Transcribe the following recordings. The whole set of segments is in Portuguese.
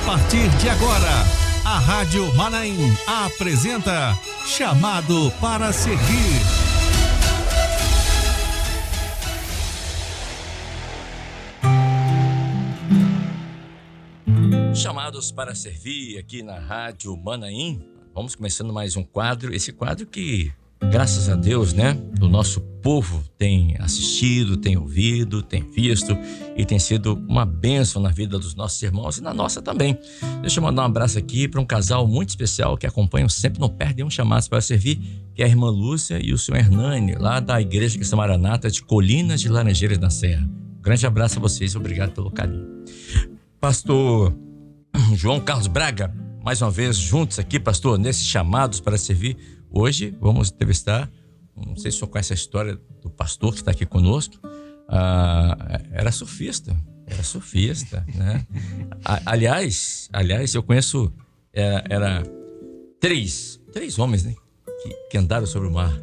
partir de agora, a Rádio Manaim apresenta Chamado para Servir. Chamados para servir aqui na Rádio Manaim. Vamos começando mais um quadro, esse quadro que, graças a Deus, né, o nosso povo tem assistido, tem ouvido, tem visto e tem sido uma bênção na vida dos nossos irmãos e na nossa também. Deixa eu mandar um abraço aqui para um casal muito especial que acompanham sempre, não perdem um Chamados para Servir, que é a irmã Lúcia e o senhor Hernani, lá da Igreja Cristã Maranata de Colinas de Laranjeiras da Serra. Um grande abraço a vocês, obrigado pelo carinho. Pastor João Carlos Braga, mais uma vez juntos aqui, pastor, nesses Chamados para Servir. Hoje vamos entrevistar, não sei se o senhor conhece a história do pastor que está aqui conosco, era surfista, né? Aliás, eu conheço, era três homens, né, que andaram sobre o mar.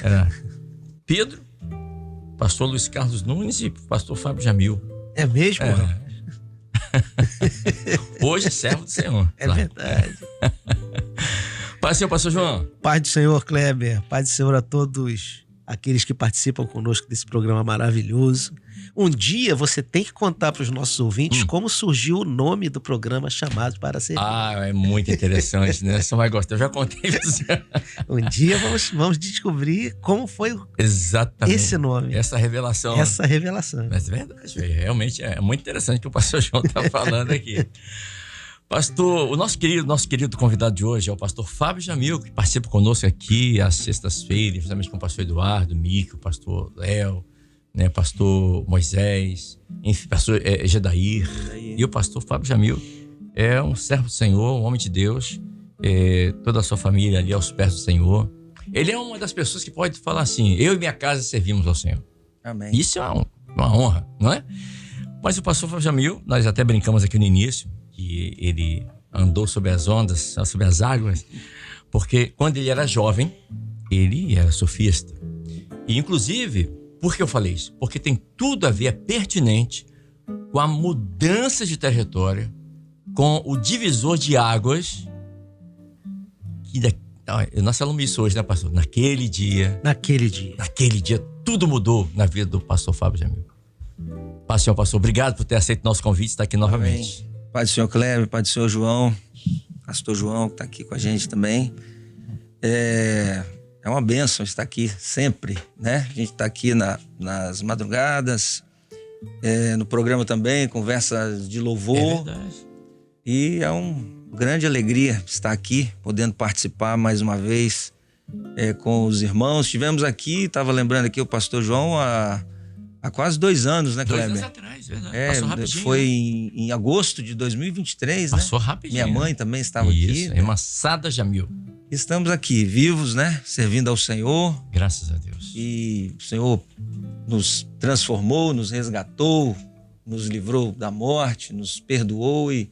Era Pedro, pastor Luiz Carlos Nunes e pastor Fábio Jamil. É mesmo? Hoje servo do Senhor. É verdade. Paz do Senhor, pastor João. Paz do Senhor, Kleber. Paz do Senhor a todos aqueles que participam conosco desse programa maravilhoso. Um dia você tem que contar para os nossos ouvintes como surgiu o nome do programa Chamados para Servir. É muito interessante, né? Você vai gostar. Eu já contei pra você. Um dia vamos descobrir como foi exatamente esse nome. Essa revelação. Mas é verdade. Realmente é muito interessante o que o pastor João está falando aqui. Pastor, o nosso querido convidado de hoje é o pastor Fábio Jamil, que participa conosco aqui às sextas-feiras, justamente com o pastor Eduardo, o Mico, o pastor Léo, né, pastor Moisés, enfim, pastor Gedair. E o pastor Fábio Jamil é um servo do Senhor, um homem de Deus, toda a sua família ali aos pés do Senhor. Ele é uma das pessoas que pode falar assim: eu e minha casa servimos ao Senhor. Amém. Isso é uma honra, não é? Mas o pastor Fábio Jamil, nós até brincamos aqui no início, que ele andou sobre as ondas, sobre as águas, porque quando ele era jovem, ele era surfista. E inclusive, por que eu falei isso? Porque tem tudo a ver, é pertinente com a mudança de trajetória, com o divisor de águas, nós falamos isso hoje, né, pastor? Naquele dia, tudo mudou na vida do pastor Fábio Jamil. Pastor, obrigado por ter aceito o nosso convite, estar aqui novamente. Amém. Pai do Senhor Kleber, Pai do Senhor João, pastor João, que está aqui com a gente também. É uma bênção estar aqui sempre, né? A gente está aqui nas madrugadas, no programa também, conversas de louvor. É verdade. E é uma grande alegria estar aqui, podendo participar mais uma vez com os irmãos. Estivemos aqui, estava lembrando aqui o pastor João há quase 2 anos, né, Kleber? 2 anos atrás, verdade. Passou rapidinho. Foi em agosto de 2023, Passou, né? rapidinho. Minha mãe também estava isso, aqui. Irmã Sada Jamil. Estamos aqui, vivos, né? Servindo ao Senhor. Graças a Deus. E o Senhor nos transformou, nos resgatou, nos livrou da morte, nos perdoou e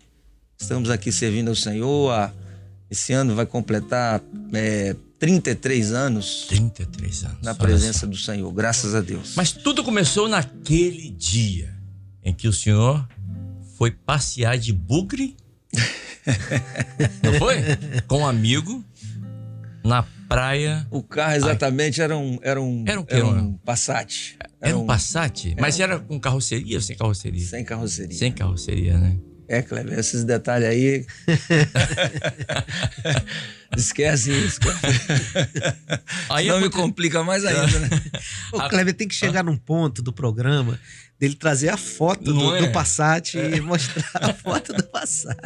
estamos aqui servindo ao Senhor. Esse ano vai completar 33 anos. 33 anos. Na presença do Senhor, graças a Deus. Mas tudo começou naquele dia em que o senhor foi passear de bugre, não foi? Com um amigo na praia. O carro exatamente era um Passat. Era um Passat? Mas era com carroceria ou sem carroceria? Sem carroceria. Sem carroceria, né? Kleber, esses detalhes aí. Esquece isso, aí não me complica mais ainda, né? O Kleber tem que chegar num ponto do programa dele trazer a foto do Passat e mostrar a foto do Passat.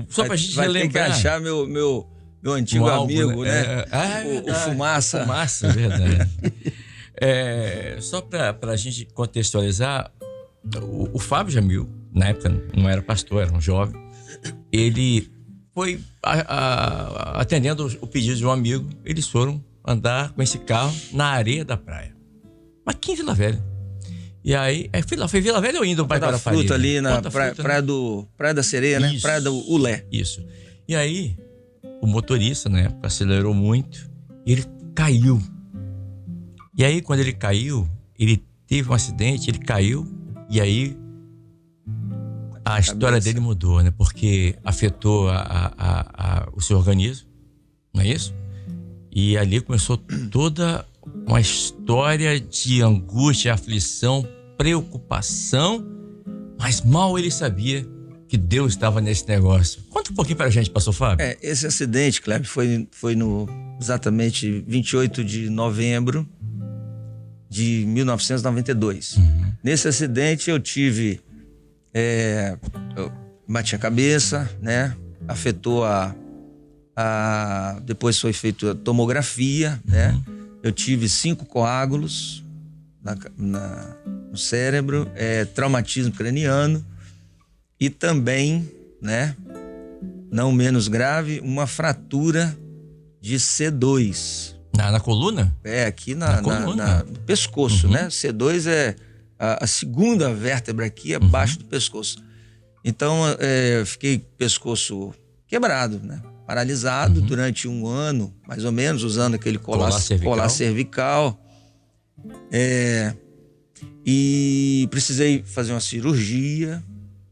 Só pra gente vai relembrar. Ter que achar meu antigo amigo, né? O Fumaça. Fumaça, verdade. Só pra gente contextualizar, o Fábio Jamil, na época não era pastor, era um jovem, ele foi atendendo o pedido de um amigo. Eles foram andar com esse carro na areia da praia, mas aqui em Vila Velha. E aí, foi Vila Velha ou indo para a fruta ali na praia da Sereia, né? Praia do Ulé. Isso. E aí, o motorista, na época, acelerou muito e ele caiu. E aí, quando ele caiu, ele teve um acidente, ele caiu e aí A história dele mudou, né? Porque afetou o seu organismo, não é isso? E ali começou toda uma história de angústia, aflição, preocupação, mas mal ele sabia que Deus estava nesse negócio. Conta um pouquinho pra gente, pastor Fábio. Esse acidente, Kleber, foi no exatamente 28 de novembro de 1992. Nesse acidente eu tive... eu bati a cabeça, né? Afetou depois foi feita a tomografia, né? Eu tive 5 coágulos no cérebro, traumatismo craniano e também, né? Não menos grave, uma fratura de C2. Na coluna? Aqui no pescoço, né? C2 é a segunda vértebra aqui abaixo do pescoço. Então, eu fiquei pescoço quebrado, né? Paralisado durante 1 ano, mais ou menos, usando aquele colar cervical. E precisei fazer uma cirurgia,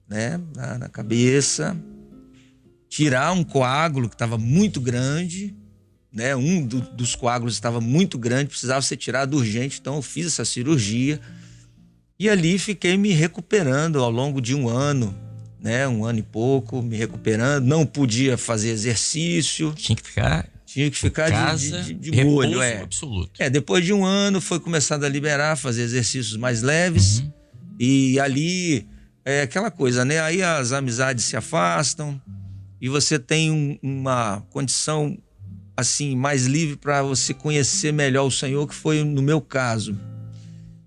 né? Na cabeça. Tirar um coágulo que estava muito grande, né? Dos coágulos estava muito grande, precisava ser tirado urgente, então eu fiz essa cirurgia. E ali fiquei me recuperando ao longo de 1 ano, né? 1 ano e pouco, me recuperando. Não podia fazer exercício. Tinha que ficar de molho. Absoluto. Depois de 1 ano foi começado a liberar, fazer exercícios mais leves. E ali é aquela coisa, né? Aí as amizades se afastam e você tem uma condição assim mais livre para você conhecer melhor o Senhor, que foi no meu caso.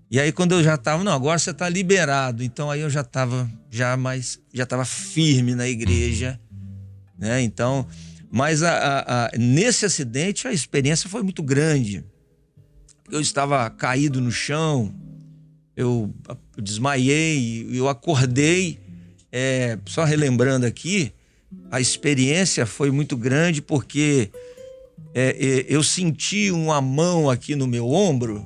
E aí quando eu já estava, agora você está liberado. Então aí eu já estava firme na igreja, né? Então, mas nesse acidente a experiência foi muito grande. Eu estava caído no chão, eu desmaiei, eu acordei. Só relembrando aqui, a experiência foi muito grande porque eu senti uma mão aqui no meu ombro,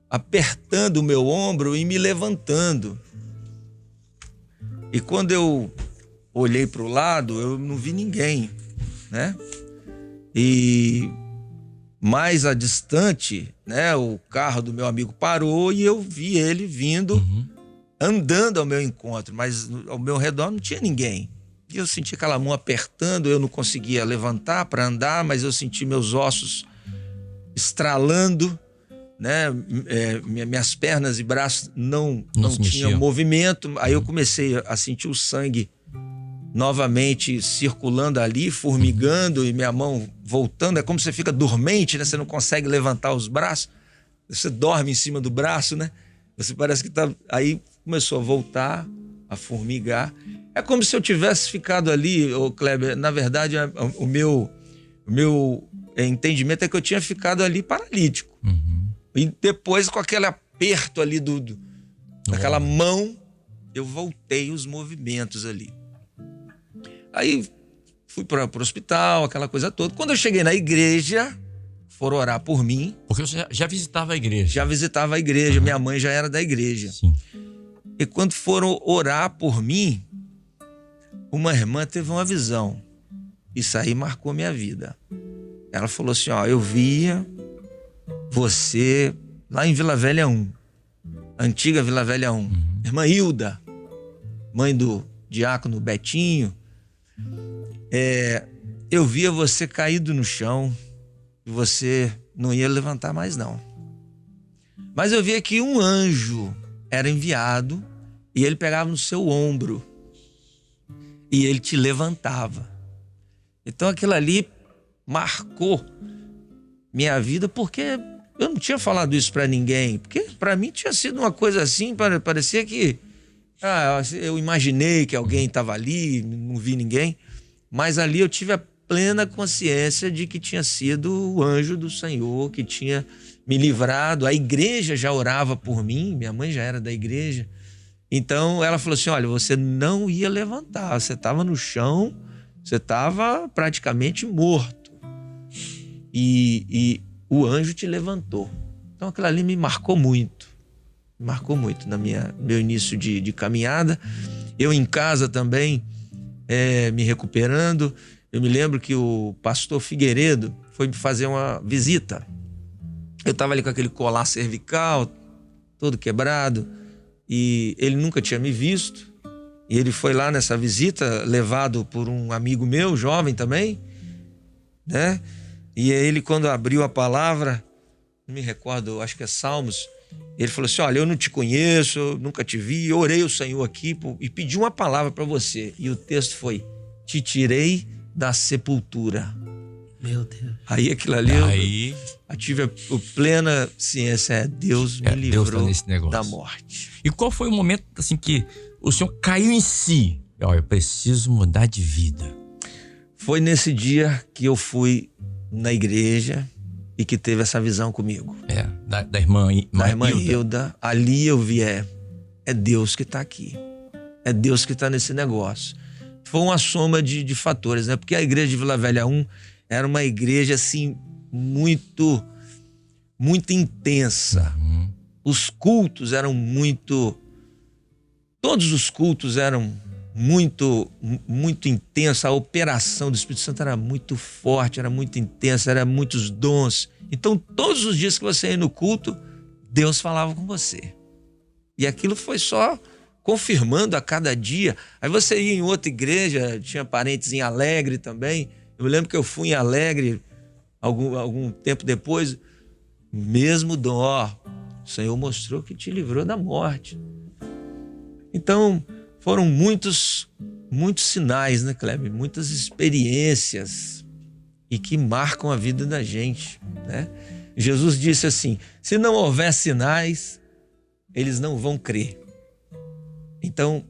apertando o meu ombro e me levantando. E quando eu olhei para o lado, eu não vi ninguém, né? E mais a distante, né? O carro do meu amigo parou e eu vi ele vindo, andando ao meu encontro, mas ao meu redor não tinha ninguém. E eu senti aquela mão apertando, eu não conseguia levantar para andar, mas eu senti meus ossos estralando, né? Minhas pernas e braços não tinham movimento. Aí eu comecei a sentir o sangue novamente circulando ali, formigando, e minha mão voltando. É como você fica dormente, né? Você não consegue levantar os braços, você dorme em cima do braço, né? Você parece que tá... Aí começou a voltar, a formigar. É como se eu tivesse ficado ali, Kleber. Na verdade, o meu entendimento é que eu tinha ficado ali paralítico. E depois, com aquele aperto ali daquela mão, eu voltei os movimentos ali. Aí fui para o hospital, aquela coisa toda. Quando eu cheguei na igreja, foram orar por mim. Porque você já visitava a igreja? Já visitava a igreja, minha mãe já era da igreja. Sim. E quando foram orar por mim, uma irmã teve uma visão. Isso aí marcou minha vida. Ela falou assim, eu via você lá em Vila Velha 1, antiga Vila Velha 1. Irmã Hilda, mãe do diácono Betinho. Eu via você caído no chão e você não ia levantar mais não. Mas eu via que um anjo era enviado e ele pegava no seu ombro e ele te levantava. Então aquilo ali marcou minha vida, porque eu não tinha falado isso para ninguém, porque para mim tinha sido uma coisa assim, parecia que eu imaginei que alguém estava ali, não vi ninguém, mas ali eu tive a plena consciência de que tinha sido o anjo do Senhor que tinha me livrado. A igreja já orava por mim, minha mãe já era da igreja. Então ela falou assim, olha, você não ia levantar, você estava no chão, você estava praticamente morto. E o anjo te levantou. Então aquilo ali me marcou muito no meu início de caminhada. Eu em casa também, me recuperando. Eu me lembro que o pastor Figueiredo foi me fazer uma visita. Eu estava ali com aquele colar cervical, todo quebrado, e ele nunca tinha me visto. E ele foi lá nessa visita, levado por um amigo meu, jovem também, né? E ele, quando abriu a palavra, não me recordo, acho que é Salmos, ele falou assim: olha, eu não te conheço, eu nunca te vi, eu orei ao Senhor aqui e pedi uma palavra para você. E o texto foi: te tirei da sepultura. Meu Deus. Aí aquilo ali, eu tive a plena ciência, Deus me livrou Deus tá nesse negócio. da morte. E qual foi o momento assim que o senhor caiu em si? Olha, eu preciso mudar de vida. Foi nesse dia que eu fui na igreja e que teve essa visão comigo. Da irmã Hilda. Ali eu vi, é Deus que está aqui. É Deus que está nesse negócio. Foi uma soma de fatores, né? Porque a igreja de Vila Velha 1 era uma igreja, assim, muito, muito intensa. Uhum. Os cultos eram muito... Todos os cultos eram muito, muito intensos. A operação do Espírito Santo era muito forte, era muito intensa, eram muitos dons. Então, todos os dias que você ia no culto, Deus falava com você. E aquilo foi só confirmando a cada dia. Aí você ia em outra igreja, tinha parentes em Alegre também. Eu me lembro que eu fui em Alegre algum tempo depois, mesmo dom, o Senhor mostrou que te livrou da morte. Então, foram muitos sinais, né, Kleber? Muitas experiências e que marcam a vida da gente, né? Jesus disse assim: se não houver sinais, eles não vão crer. Então,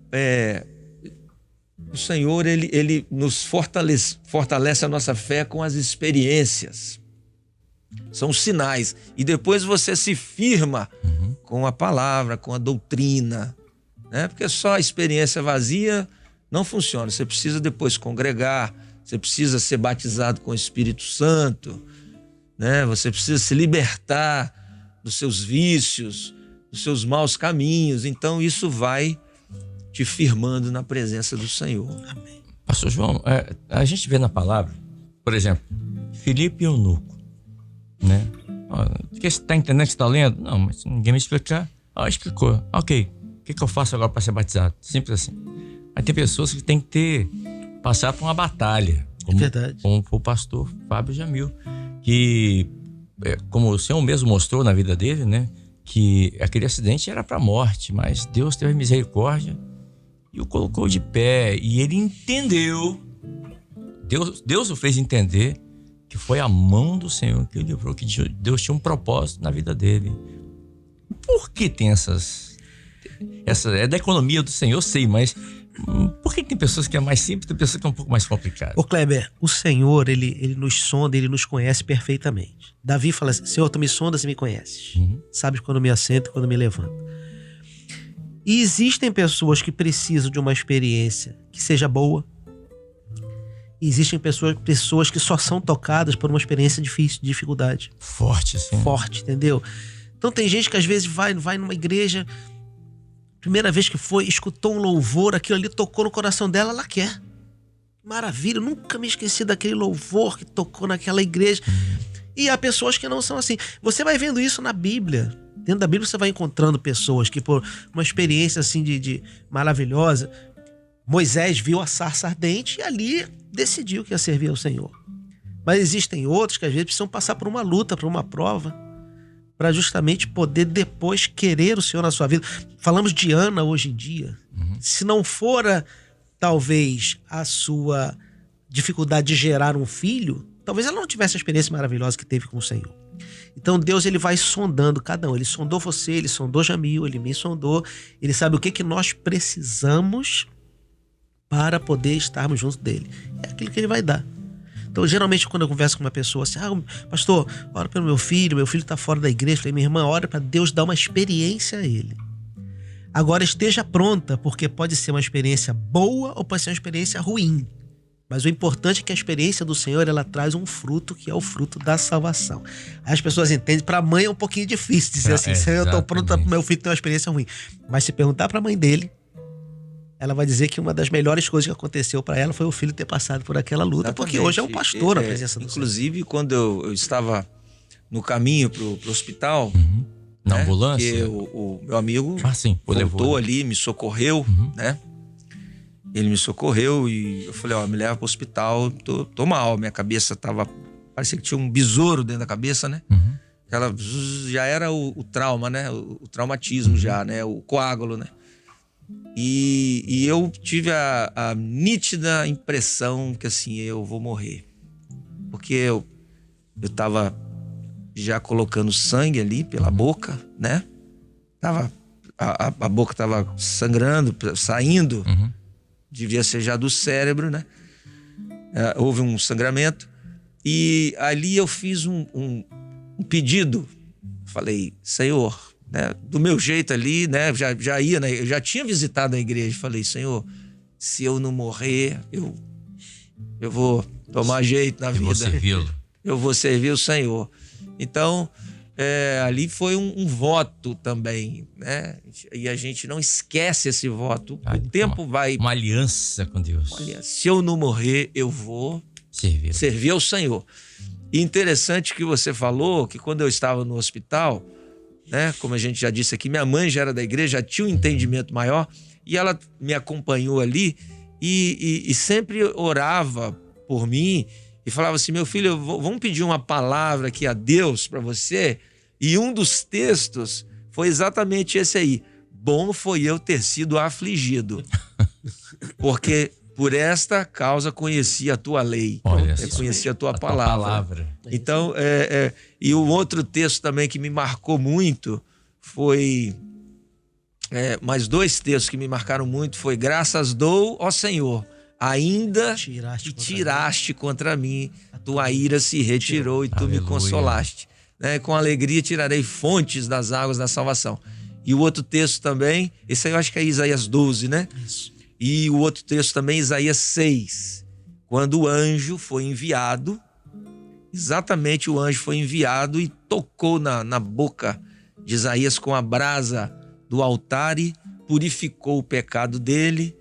o Senhor, ele nos fortalece a nossa fé com as experiências. São sinais. E depois você se firma com a palavra, com a doutrina, né? Porque só a experiência vazia não funciona. Você precisa depois congregar, você precisa ser batizado com o Espírito Santo, né? Você precisa se libertar dos seus vícios, dos seus maus caminhos. Então isso vai te firmando na presença do Senhor. Amém. Pastor João, a gente vê na palavra, por exemplo, Filipe e Eunuco, né? Você está entendendo o que você está lendo? Não, mas ninguém me explicar. Explicou. Ok, o que eu faço agora para ser batizado? Simples assim. Mas tem pessoas que têm que passar por uma batalha. Como o pastor Fábio Jamil, que, como o Senhor mesmo mostrou na vida dele, né? Que aquele acidente era para a morte, mas Deus teve misericórdia e o colocou de pé. E ele entendeu, Deus o fez entender que foi a mão do Senhor que o livrou, que Deus tinha um propósito na vida dele. Por que tem essa é da economia do Senhor, eu sei, mas por que tem pessoas que é mais simples e tem pessoas que é um pouco mais complicado? Ô Kleber, o Senhor, ele nos sonda, ele nos conhece perfeitamente. Davi fala assim: Senhor, tu me sondas e me conheces. Sabes quando me assento e quando me levanto. E existem pessoas que precisam de uma experiência que seja boa. E existem pessoas que só são tocadas por uma experiência difícil, de dificuldade. Forte, sim. Forte, entendeu? Então tem gente que às vezes vai numa igreja, primeira vez que foi, escutou um louvor, aquilo ali tocou no coração dela, ela quer. Maravilha, eu nunca me esqueci daquele louvor que tocou naquela igreja. E há pessoas que não são assim. Você vai vendo isso na Bíblia. Dentro da Bíblia você vai encontrando pessoas que, por uma experiência assim de maravilhosa, Moisés viu a sarça ardente e ali decidiu que ia servir ao Senhor. Mas existem outros que às vezes precisam passar por uma luta, por uma prova, para justamente poder depois querer o Senhor na sua vida. Falamos de Ana hoje em dia. Se não fora talvez a sua dificuldade de gerar um filho, talvez ela não tivesse a experiência maravilhosa que teve com o Senhor. Então Deus, ele vai sondando cada um. Ele sondou você, ele sondou Jamil, ele me sondou. Ele sabe o que nós precisamos para poder estarmos junto dele. É aquilo que ele vai dar. Então, geralmente, quando eu converso com uma pessoa assim: pastor, ora pelo meu filho está fora da igreja. Eu falei: minha irmã, ora para Deus dar uma experiência a ele. Agora, esteja pronta, porque pode ser uma experiência boa ou pode ser uma experiência ruim. Mas o importante é que a experiência do Senhor, ela traz um fruto, que é o fruto da salvação. Aí as pessoas entendem, para a mãe é um pouquinho difícil dizer assim: Senhor, eu estou pronta para o meu filho ter uma experiência ruim. Mas se perguntar para a mãe dele, ela vai dizer que uma das melhores coisas que aconteceu para ela foi o filho ter passado por aquela luta, porque hoje é um pastor na presença do Senhor. Inclusive, quando eu estava no caminho pro hospital, na ambulância, que o meu amigo voltou levou ali, me socorreu, né? Ele me socorreu e eu falei, me leva pro hospital, tô mal, minha cabeça parecia que tinha um besouro dentro da cabeça, né? Ela já era o trauma, né? O traumatismo já, né? O coágulo, né? E eu tive a nítida impressão que assim, eu vou morrer. Porque eu tava já colocando sangue ali pela boca, né? A boca tava sangrando, saindo. Devia ser já do cérebro, né? Houve um sangramento. E ali eu fiz um pedido. Falei, Senhor, né, do meu jeito ali, né, já ia, né, eu já tinha visitado a igreja. Falei, Senhor, se eu não morrer, eu vou tomar jeito na vida. Vou servi-lo. Eu vou servir o Senhor. Então, ali foi um voto também, né? E a gente não esquece esse voto. O tempo vai... Uma aliança com Deus. Olha, se eu não morrer, eu vou servir ao Senhor. E interessante que você falou que quando eu estava no hospital, né, como a gente já disse aqui, minha mãe já era da igreja, já tinha um entendimento maior, e ela me acompanhou ali e sempre orava por mim e falava assim, meu filho, vamos pedir uma palavra aqui a Deus para você. E um dos textos foi exatamente esse aí. Bom foi eu ter sido afligido, porque por esta causa conheci a tua lei, conheci a tua palavra. Então, e o outro texto também que me marcou muito foi... mais dois textos que me marcaram muito foi graças dou, ó Senhor, ainda tiraste contra mim, tua ira se retirou e tu me consolaste. Né? Com alegria tirarei fontes das águas da salvação. E o outro texto também, esse aí eu acho que é Isaías 12, né? Isso. E o outro texto também, Isaías 6, quando o anjo foi enviado, exatamente o anjo foi enviado e tocou na boca de Isaías com a brasa do altar e purificou o pecado dele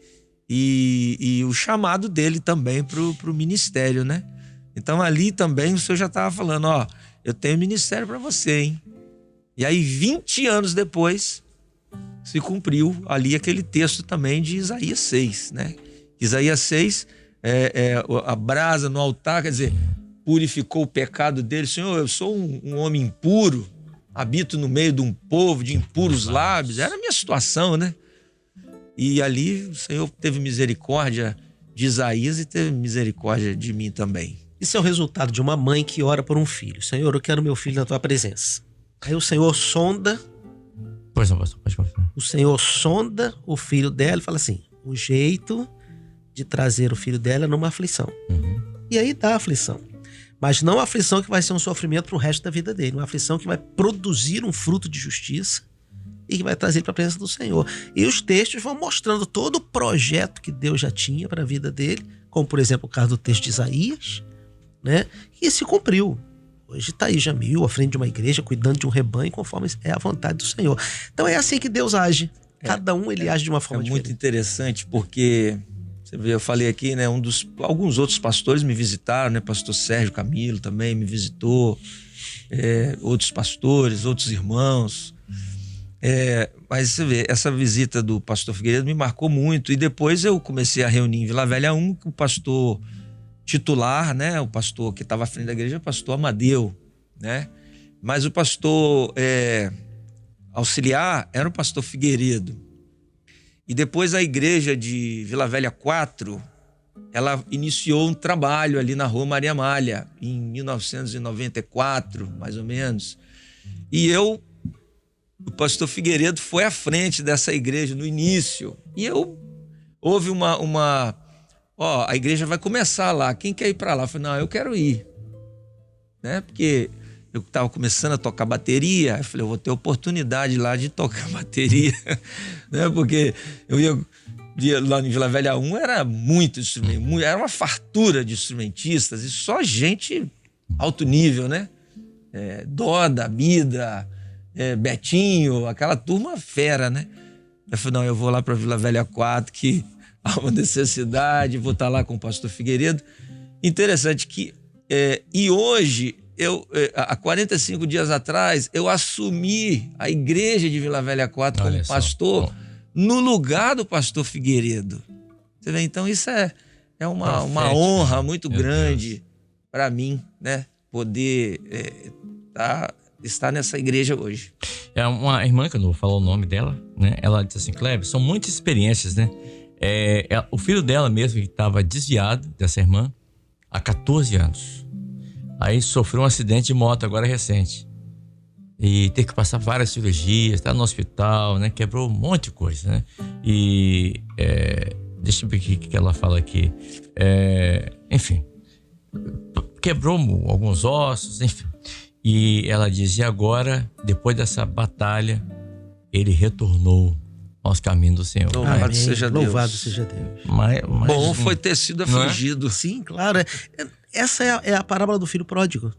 e o chamado dele também para o ministério, né? Então ali também o Senhor já estava falando, eu tenho ministério para você, hein? E aí 20 anos depois se cumpriu ali aquele texto também de Isaías 6, né? Isaías 6, a brasa no altar, quer dizer, purificou o pecado dele. Senhor, eu sou um homem impuro, habito no meio de um povo de impuros lábios. Era a minha situação, né? E ali o Senhor teve misericórdia de Isaías e teve misericórdia de mim também. Isso é o resultado de uma mãe que ora por um filho. Senhor, eu quero meu filho na tua presença. Aí o Senhor sonda... Pois não, pastor, pode continuar. O Senhor sonda o filho dela e fala assim, o jeito de trazer o filho dela é numa aflição. E aí dá aflição. Mas não a aflição que vai ser um sofrimento para o resto da vida dele. Uma aflição que vai produzir um fruto de justiça e que vai trazer para a presença do Senhor. E os textos vão mostrando todo o projeto que Deus já tinha para a vida dele, como por exemplo o caso do texto de Isaías, né? E se cumpriu. Hoje está aí Jamil, à frente de uma igreja, cuidando de um rebanho, conforme é a vontade do Senhor. Então é assim que Deus age. Cada um ele age de uma forma diferente. É muito interessante porque, você vê, eu falei aqui, né? Alguns outros pastores me visitaram, né? Pastor Sérgio Camilo também me visitou, outros pastores, outros irmãos. Mas você vê, essa visita do pastor Figueiredo me marcou muito. E depois eu comecei a reunir em Vila Velha 1, que o pastor titular, né? O pastor que estava à frente da igreja, o pastor Amadeu, né? Mas o pastor auxiliar era o pastor Figueiredo. E depois a igreja de Vila Velha 4, ela iniciou um trabalho ali na Rua Maria Amália, em 1994, mais ou menos. E o pastor Figueiredo foi à frente dessa igreja no início. E houve a igreja vai começar lá, quem quer ir para lá? Eu falei, não, eu quero ir, né? Porque eu estava começando a tocar bateria, eu falei, eu vou ter oportunidade lá de tocar bateria, né? Porque eu ia lá em Vila Velha 1, era muito instrumento, era uma fartura de instrumentistas e só gente alto nível, né? Doda, Bida, Betinho, aquela turma fera, né? Eu falei, não, eu vou lá para Vila Velha 4, que há uma necessidade, vou estar lá com o pastor Figueiredo. Interessante que, e hoje, há 45 dias atrás, eu assumi a igreja de Vila Velha 4 como pastor, no lugar do pastor Figueiredo. Você vê, então isso é uma honra muito grande para mim, né? Poder estar nessa igreja hoje. É uma irmã, que eu não vou falar o nome dela, né? Ela disse assim, Kleber, são muitas experiências, né? O filho dela mesmo, que estava desviado dessa irmã há 14 anos. Aí sofreu um acidente de moto agora recente. E teve que passar várias cirurgias, tá no hospital, né? Quebrou um monte de coisa, né? E deixa eu ver o que ela fala aqui. Enfim, quebrou alguns ossos, enfim. E ela diz, e agora, depois dessa batalha, ele retornou aos caminhos do Senhor. Louvado seja Deus. Louvado seja Deus. Bom foi ter sido afligido. Sim, claro. Essa é a parábola do filho pródigo.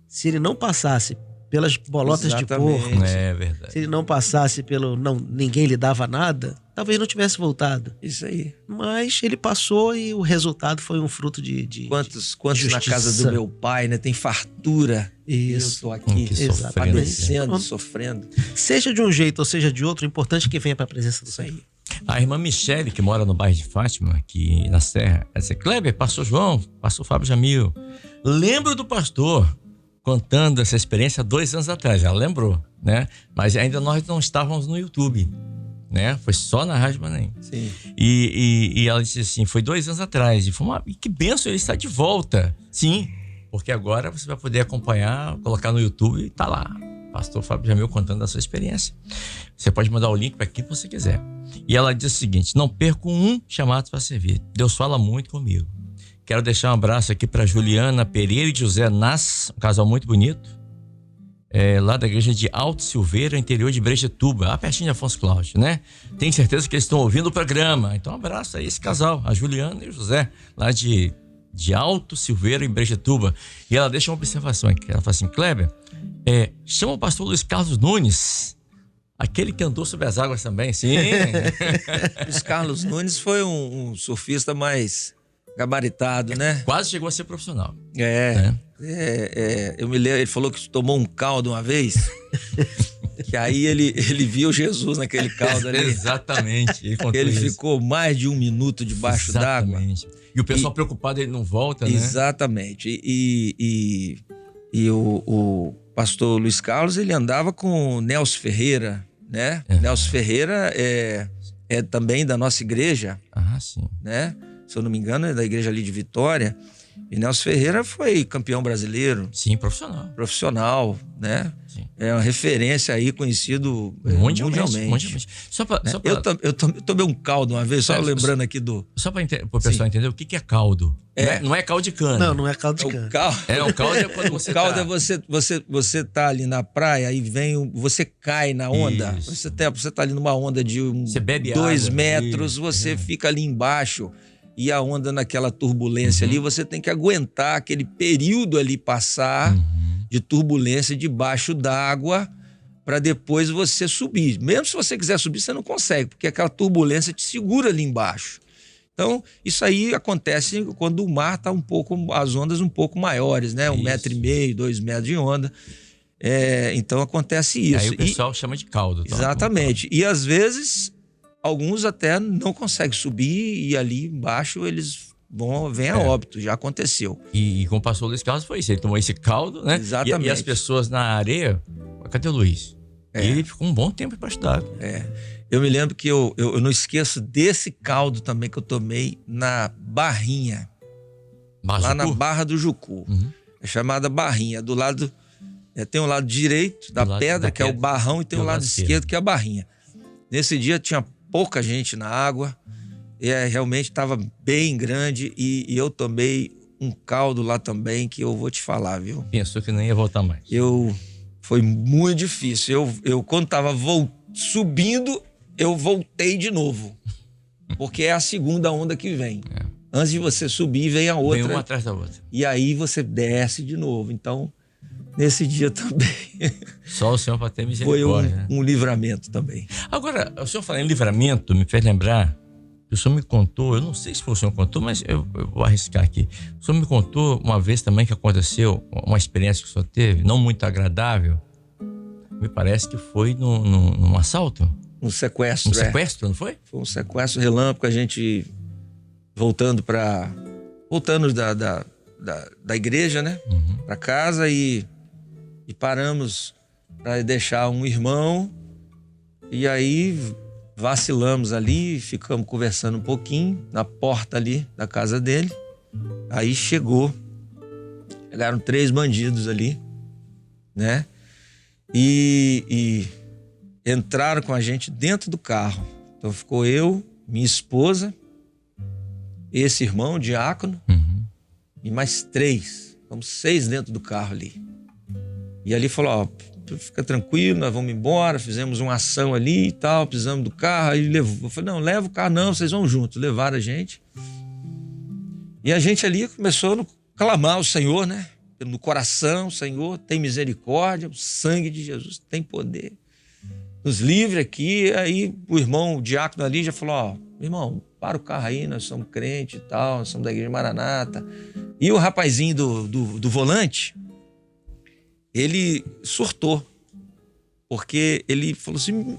Se ele não passasse pelas bolotas de porco, verdade. se ele não passasse pelo ninguém lhe dava nada, talvez não tivesse voltado. Isso aí. Mas ele passou e o resultado foi um fruto de quantos na casa do meu pai, né? Tem fartura. Isso. Eu tô aqui padecendo, sofrendo. Seja de um jeito ou seja de outro, o importante é que venha para a presença do Senhor. A irmã Michele, que mora no bairro de Fátima, aqui na Serra, ela disse, Kleber, pastor João, pastor Fábio Jamil, lembro do pastor contando essa experiência 2 anos atrás, ela lembrou, né? Mas ainda nós não estávamos no YouTube, né? Foi só na Rádio Manaim. Sim. E ela disse assim, foi 2 anos atrás, e que bênção, ele está de volta. Sim, porque agora você vai poder acompanhar, colocar no YouTube e tá lá, pastor Fábio Jamil contando a sua experiência. Você pode mandar o link para quem você quiser. E ela diz o seguinte, não perco um chamado para servir. Deus fala muito comigo. Quero deixar um abraço aqui para Juliana Pereira e José Nas, um casal muito bonito, lá da igreja de Alto Silveira, interior de Brejetuba, lá pertinho de Afonso Cláudio, né? Tenho certeza que eles estão ouvindo o programa. Então, um abraço a esse casal, a Juliana e o José, lá de Alto Silveira, em Brejetuba. E ela deixa uma observação aqui. Ela fala assim, Kleber, chama o pastor Luiz Carlos Nunes, aquele que andou sobre as águas também, sim. Luiz Carlos Nunes foi um surfista mais gabaritado, né? Quase chegou a ser profissional. Eu me lembro, ele falou que tomou um caldo uma vez, que aí ele viu Jesus naquele caldo ali. Exatamente. Ele ficou mais de 1 minuto debaixo d'água. E o pessoal preocupado, ele não volta, né? Exatamente. E o pastor Luiz Carlos, ele andava com o Nelson Ferreira, né? Nelson Ferreira é também da nossa igreja. Sim. Né? Se eu não me engano, é da igreja ali de Vitória. E Nelson Ferreira foi campeão brasileiro. Sim, profissional. Profissional, né? Sim. É uma referência aí, conhecido mundialmente. Eu tomei um caldo uma vez, só lembrando aqui do... Só para o pessoal entender, o que é caldo? Não é caldo de cana. Não é caldo de cana. O caldo é quando você você tá ali na praia, aí você cai na onda. Isso. Você tá ali numa onda de 2 metros, você fica ali embaixo. E a onda naquela turbulência ali, você tem que aguentar aquele período ali passar de turbulência debaixo d'água para depois você subir. Mesmo se você quiser subir, você não consegue, porque aquela turbulência te segura ali embaixo. Então, isso aí acontece quando o mar tá as ondas um pouco maiores, né? 1,5 metro, 2 metros de onda. Então acontece isso. Aí o pessoal chama de caldo. Exatamente. E às vezes... alguns até não conseguem subir e ali embaixo eles vêm a óbito, já aconteceu. E com o pastor Luiz Carlos foi isso, ele tomou esse caldo, né? Exatamente. E as pessoas na areia, cadê o Luiz? E ele ficou um bom tempo embaixo d'água. Eu me lembro que eu não esqueço desse caldo também que eu tomei na Barrinha. Lá na Barra do Jucu. É chamada Barrinha, do lado... tem um lado direito da pedra, que é o Barrão, e tem o lado esquerdo, que é a Barrinha. Nesse dia tinha pouca gente na água, realmente estava bem grande e eu tomei um caldo lá também que eu vou te falar, viu? Pensou que nem ia voltar mais. Foi muito difícil. Eu quando estava subindo, eu voltei de novo, porque é a segunda onda que vem. Antes de você subir, vem a outra. Vem uma atrás da outra. E aí você desce de novo. Então, nesse dia também. Só o Senhor para ter Foi misericórdia. um livramento também. Agora, o senhor falando em livramento, me fez lembrar, o senhor me contou, eu não sei se foi o senhor que contou, mas eu vou arriscar aqui. O senhor me contou uma vez também que aconteceu, uma experiência que o senhor teve, não muito agradável, me parece que foi num assalto. Um sequestro. Um sequestro, não foi? Foi um sequestro relâmpago, a gente voltando da igreja, né? Para casa e paramos para deixar um irmão e aí vacilamos ali, ficamos conversando um pouquinho na porta ali da casa dele. Aí chegaram 3 bandidos ali, né? E entraram com a gente dentro do carro. Então ficou eu, minha esposa, esse irmão, o diácono, e mais 3. Ficamos 6 dentro do carro ali. E ali falou, ó, fica tranquilo, nós vamos embora. Fizemos uma ação ali e tal, precisamos do carro. Aí levou. Eu falei, não, leva o carro não, vocês vão juntos. Levaram a gente. E a gente ali começou a clamar ao Senhor, né? No coração, Senhor, tem misericórdia, o sangue de Jesus tem poder. Nos livre aqui. Aí o irmão, o diácono ali já falou, ó, irmão, para o carro aí, nós somos crentes e tal, nós somos da igreja Maranata. E o rapazinho do volante, ele surtou, porque ele falou assim,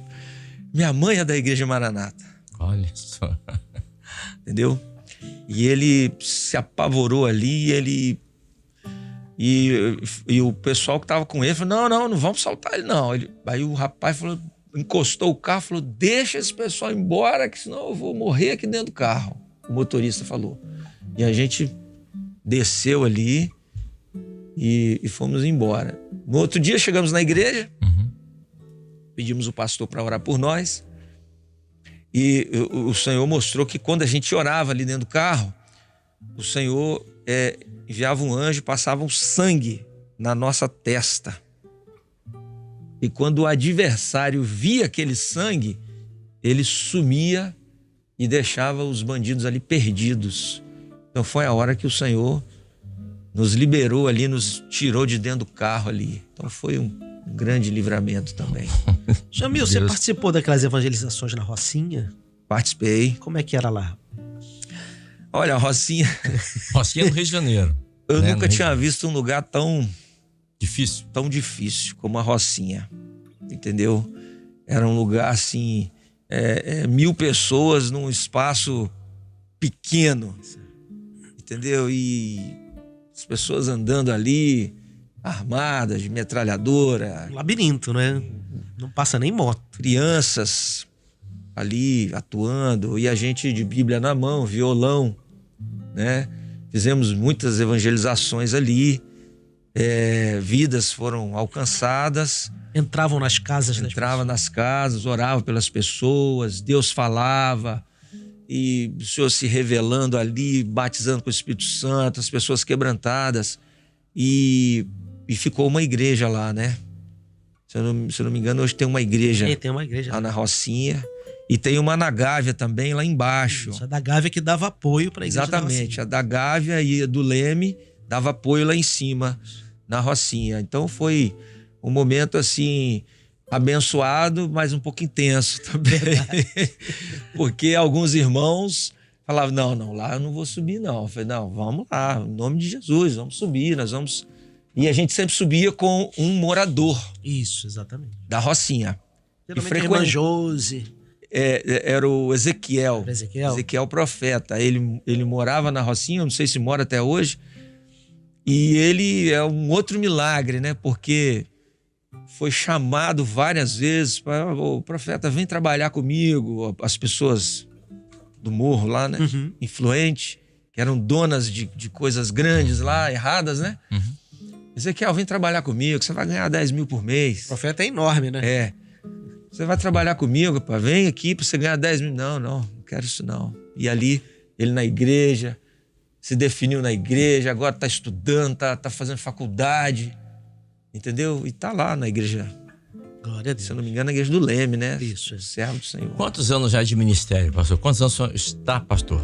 minha mãe é da igreja Maranata. Olha só. Entendeu? E ele se apavorou ali, e o pessoal que estava com ele falou, não vamos soltar ele não. Aí o rapaz falou, encostou o carro, falou, deixa esse pessoal embora, que senão eu vou morrer aqui dentro do carro. O motorista falou. E a gente desceu ali e fomos embora. No outro dia chegamos na igreja, pedimos o pastor para orar por nós, e o Senhor mostrou que quando a gente orava ali dentro do carro, o Senhor enviava um anjo, passava um sangue na nossa testa. E quando o adversário via aquele sangue, ele sumia e deixava os bandidos ali perdidos. Então foi a hora que o Senhor nos liberou ali, nos tirou de dentro do carro ali. Então foi um grande livramento também. Jamil, você participou daquelas evangelizações na Rocinha? Participei. Como é que era lá? Olha, a Rocinha... Rocinha no Rio de Janeiro. Eu nunca tinha visto um lugar tão difícil como a Rocinha, entendeu? Era um lugar assim, 1000 pessoas num espaço pequeno, entendeu? E as pessoas andando ali, armadas de metralhadora. Um labirinto, né? Não passa nem moto. Crianças ali atuando, e a gente de Bíblia na mão, violão, né? Fizemos muitas evangelizações ali, vidas foram alcançadas. Entravam nas casas das pessoas. Entrava nas casas, orava pelas pessoas, Deus falava, e o Senhor se revelando ali, batizando com o Espírito Santo, as pessoas quebrantadas, e ficou uma igreja lá, né? Se eu não me engano, hoje tem uma igreja, tem uma igreja lá na Rocinha. E tem uma na Gávea também, lá embaixo. Isso, a da Gávea que dava apoio para a igreja. Exatamente, a da Gávea e a do Leme dava apoio lá em cima, na Rocinha. Então foi um momento assim, abençoado, mas um pouco intenso também. Porque alguns irmãos falavam, não, lá eu não vou subir não. Eu falei, não, vamos lá, em nome de Jesus, vamos subir, nós vamos... E a gente sempre subia com um morador. Isso, exatamente. Da Rocinha. Geralmente a irmã Josi... Era o Ezequiel. Ezequiel profeta. Ele morava na Rocinha, não sei se mora até hoje. E ele é um outro milagre, né? Porque foi chamado várias vezes para o profeta, vem trabalhar comigo. As pessoas do morro lá, né? Influente, que eram donas de coisas grandes lá, erradas, né? Ezequiel, vem trabalhar comigo, você vai ganhar 10 mil por mês. O profeta é enorme, né? Você vai trabalhar comigo, pá, vem aqui para você ganhar 10 mil. Não quero isso não. E ali, ele na igreja, se definiu na igreja, agora está estudando, tá fazendo faculdade, entendeu? E tá lá na igreja. Glória a Deus. Se eu não me engano, na igreja do Leme, né? Isso. Servo do Senhor. Quantos anos já de ministério, pastor? Quantos anos o senhor está, pastor?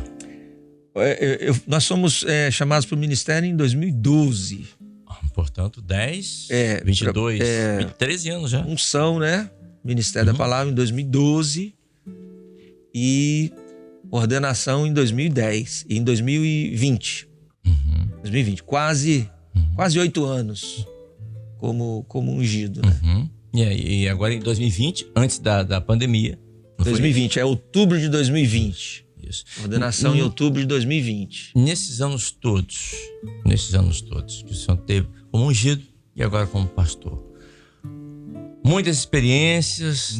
Nós somos chamados para o ministério em 2012. Portanto, 22, 13 anos já. Unção, né? Ministério da Palavra em 2012 e ordenação em 2010 e em 2020. 2020, quase 8 anos como ungido, né? E agora em 2020, antes da pandemia. 2020, é outubro de 2020. Isso. Ordenação em outubro de 2020. Nesses anos todos que o senhor teve como ungido e agora como pastor. Muitas experiências.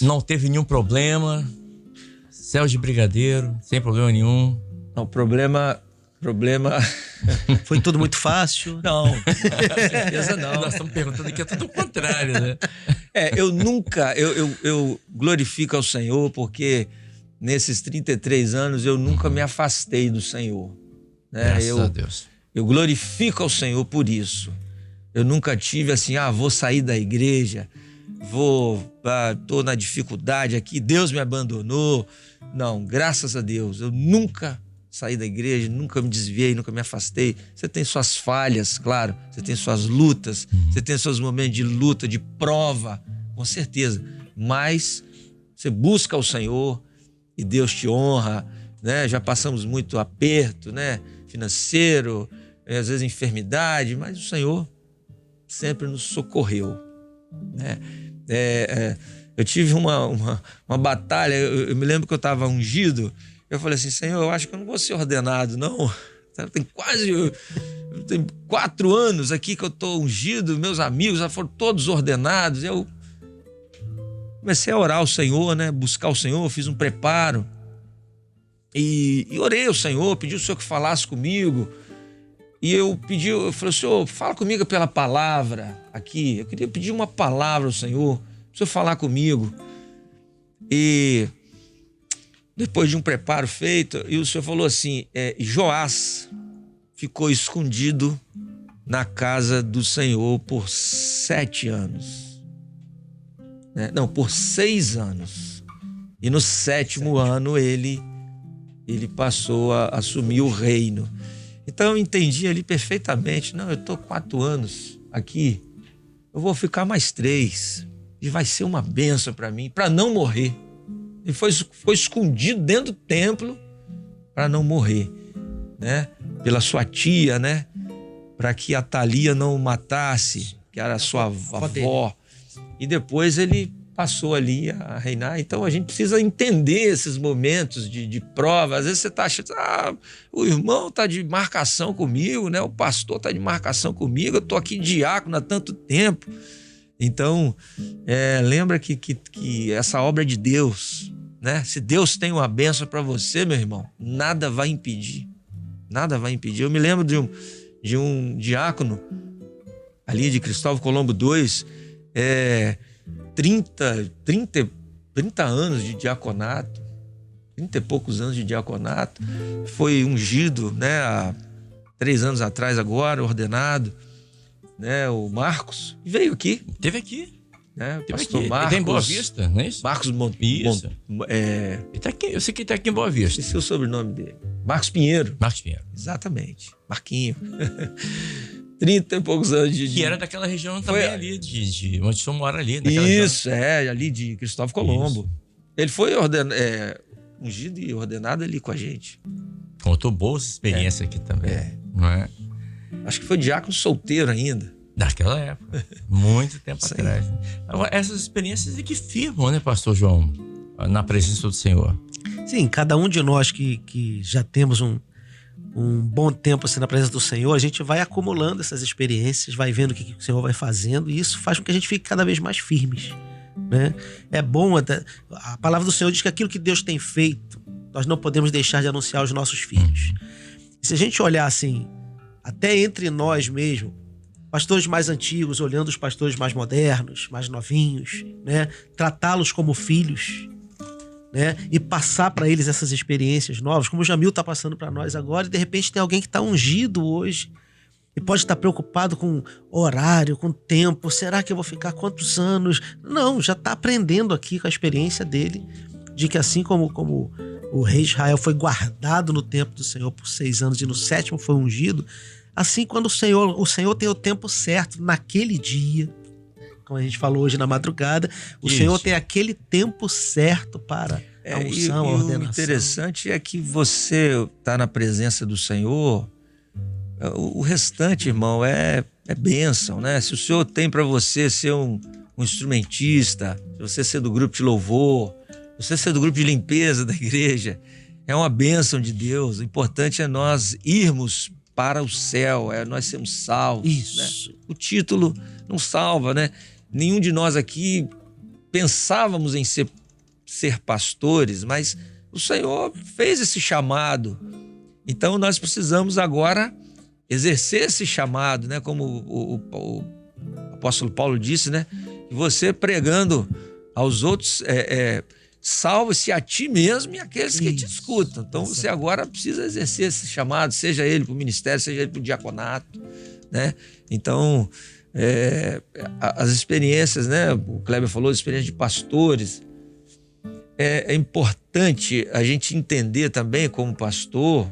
Não teve nenhum problema. Céu de brigadeiro, sem problema nenhum. Não, problema... Foi tudo muito fácil? Não, com certeza não. Nós estamos perguntando aqui, é tudo o contrário, né? Eu glorifico ao Senhor porque nesses 33 anos eu nunca me afastei do Senhor. Né? Graças a Deus. Eu glorifico ao Senhor por isso. Eu nunca tive assim, vou sair da igreja, tô na dificuldade aqui, Deus me abandonou. Não, graças a Deus, eu nunca saí da igreja, nunca me desviei, nunca me afastei. Você tem suas falhas, claro, você tem suas lutas, você tem seus momentos de luta, de prova, com certeza. Mas você busca o Senhor e Deus te honra, né? Já passamos muito aperto, né? Financeiro, às vezes enfermidade, mas o Senhor sempre nos socorreu, né? Eu tive uma batalha, eu me lembro que eu estava ungido. Eu falei assim, Senhor, eu acho que eu não vou ser ordenado, não. Tem 4 anos aqui que eu estou ungido, meus amigos já foram todos ordenados. Eu comecei a orar ao Senhor, né? Buscar o Senhor, fiz um preparo. E orei ao Senhor, pedi ao Senhor que falasse comigo. E eu falei, Senhor, fala comigo pela palavra aqui. Eu queria pedir uma palavra ao Senhor, para o Senhor falar comigo. E depois de um preparo feito, e o Senhor falou assim, Joás ficou escondido na casa do Senhor por 7 anos. Né? Não, por 6 anos. E no 7º ano ele passou a assumir o reino. Então eu entendi ali perfeitamente, não, eu estou 4 anos aqui, eu vou ficar mais 3 e vai ser uma bênção para mim, para não morrer. Ele foi escondido dentro do templo para não morrer, né? Pela sua tia, né? Para que a Thalia não o matasse, que era a sua avó. E depois ele passou ali a reinar. Então a gente precisa entender esses momentos de prova. Às vezes você está achando, o irmão está de marcação comigo, né? O pastor está de marcação comigo, eu estou aqui diácono há tanto tempo. Então, lembra que essa obra é de Deus, né? Se Deus tem uma bênção para você, meu irmão, nada vai impedir. Nada vai impedir. Eu me lembro de um diácono ali de Cristóvão Colombo II, 30 anos de diaconato, 30 e poucos anos de diaconato, foi ungido, né, há 3 anos atrás agora, ordenado, né, o Marcos, veio aqui. Teve aqui. Né, Teve pastor aqui. Marcos. Ele tá em Boa Vista, não é isso? Marcos Isso. Ele tá aqui, eu sei que ele tá aqui em Boa Vista. Esse é o sobrenome dele. Marcos Pinheiro. Marcos Pinheiro. Exatamente. Marquinho. 30 e poucos anos de... Que era daquela região também ali, de onde o senhor mora ali. Isso, ali de Cristóvão Colombo. Isso. Ele foi ungido e ordenado ali com a gente. Contou boas experiências aqui também, não é? Acho que foi diácono solteiro ainda. Daquela época, muito tempo atrás. Agora, essas experiências é que firmam, né, pastor João, na presença do Senhor. Sim, cada um de nós que já temos um bom tempo assim, na presença do Senhor, a gente vai acumulando essas experiências, vai vendo o que o Senhor vai fazendo, e isso faz com que a gente fique cada vez mais firmes, né? É bom, a palavra do Senhor diz que aquilo que Deus tem feito, nós não podemos deixar de anunciar aos nossos filhos. E se a gente olhar assim, até entre nós mesmo, pastores mais antigos olhando os pastores mais modernos, mais novinhos, né? Tratá-los como filhos, né? E passar para eles essas experiências novas, como o Jamil está passando para nós agora, e de repente tem alguém que está ungido hoje e pode estar preocupado com horário, com tempo. Será que eu vou ficar quantos anos? Não, já está aprendendo aqui com a experiência dele, de que assim como o rei Israel foi guardado no templo do Senhor por 6 anos e no 7º foi ungido, Assim, quando o Senhor tem o tempo certo naquele dia, como a gente falou hoje na madrugada, o Isso. Senhor tem aquele tempo certo para a unção, a ordenação. O interessante é que você está na presença do Senhor, o restante, irmão, é bênção, né? Se o Senhor tem para você ser um instrumentista, se você ser do grupo de louvor, se você ser do grupo de limpeza da igreja, é uma bênção de Deus. O importante é nós irmos para o céu, é nós sermos salvos. Isso. Né? O título não salva, né? Nenhum de nós aqui pensávamos em ser pastores, mas o Senhor fez esse chamado. Então nós precisamos agora exercer esse chamado, né? Como o apóstolo Paulo disse, né? Que você pregando aos outros, salve-se a ti mesmo e aqueles que te escutam. Então você agora precisa exercer esse chamado, seja ele para o ministério, seja ele para o diaconato, né? Então as experiências, né? O Kleber falou, as experiências de pastores. É importante a gente entender também como pastor,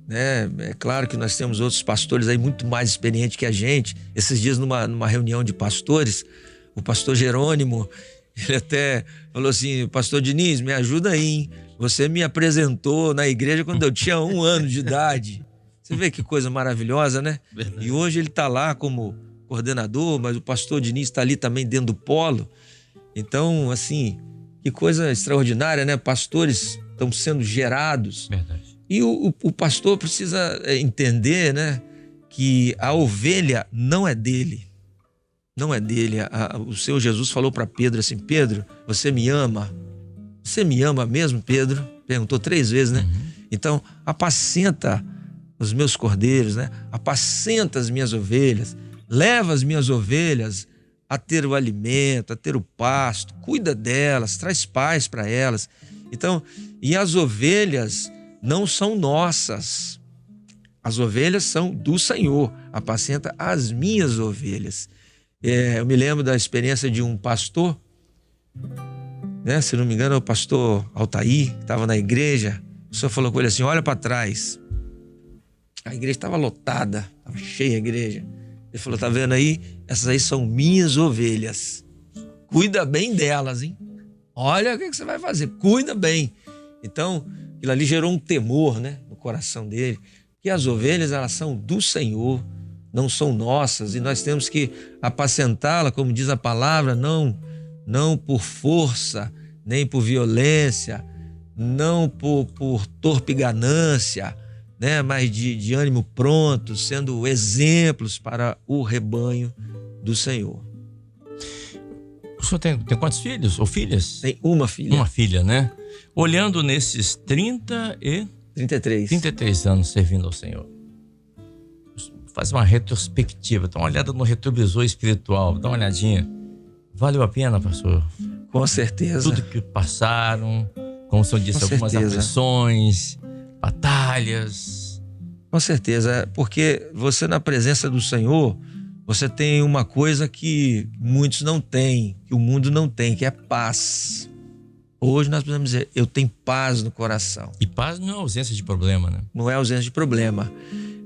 né? É claro que nós temos outros pastores aí muito mais experientes que a gente. Esses dias numa reunião de pastores, o pastor Jerônimo, ele até falou assim: pastor Diniz, me ajuda aí, hein? Você me apresentou na igreja quando eu tinha 1 ano de idade. Você vê que coisa maravilhosa, né? Verdade. E hoje ele está lá como coordenador, mas o pastor Diniz está ali também dentro do polo. Então, assim, que coisa extraordinária, né? Pastores estão sendo gerados. Verdade. E o pastor precisa entender, né, que a ovelha não é dele. Não é dele. O Senhor Jesus falou para Pedro assim: Pedro, você me ama? Você me ama mesmo, Pedro? Perguntou 3 vezes, né? Uhum. Então, apacenta os meus cordeiros, né? Apacenta as minhas ovelhas. Leva as minhas ovelhas a ter o alimento, a ter o pasto. Cuida delas, traz paz para elas. Então, e as ovelhas não são nossas. As ovelhas são do Senhor. Apacenta as minhas ovelhas. Eu me lembro da experiência de um pastor, né? Se não me engano, é o pastor Altair, que estava na igreja. O senhor falou com ele assim: olha para trás. A igreja estava lotada, estava cheia a igreja. Ele falou: tá vendo aí? Essas aí são minhas ovelhas. Cuida bem delas, hein? Olha o que você vai fazer, cuida bem. Então, aquilo ali gerou um temor, né, no coração dele. Que as ovelhas, elas são do Senhor, não são nossas, e nós temos que apacentá-la, como diz a palavra, não por força, nem por violência, não por torpe ganância, né, mas de ânimo pronto, sendo exemplos para o rebanho do Senhor. O senhor tem quantos filhos ou filhas? Tem uma filha. Uma filha, né? Olhando nesses 33 anos servindo ao Senhor, faz uma retrospectiva, dá uma olhada no retrovisor espiritual, dá uma olhadinha. Valeu a pena, pastor? Com certeza. Tudo que passaram, como o senhor disse, Com algumas certeza. aflições, batalhas. Com certeza, porque você na presença do Senhor, você tem uma coisa que muitos não têm, que o mundo não tem, que é paz. Hoje nós precisamos dizer: eu tenho paz no coração. E paz não é ausência de problema, né? Não é ausência de problema.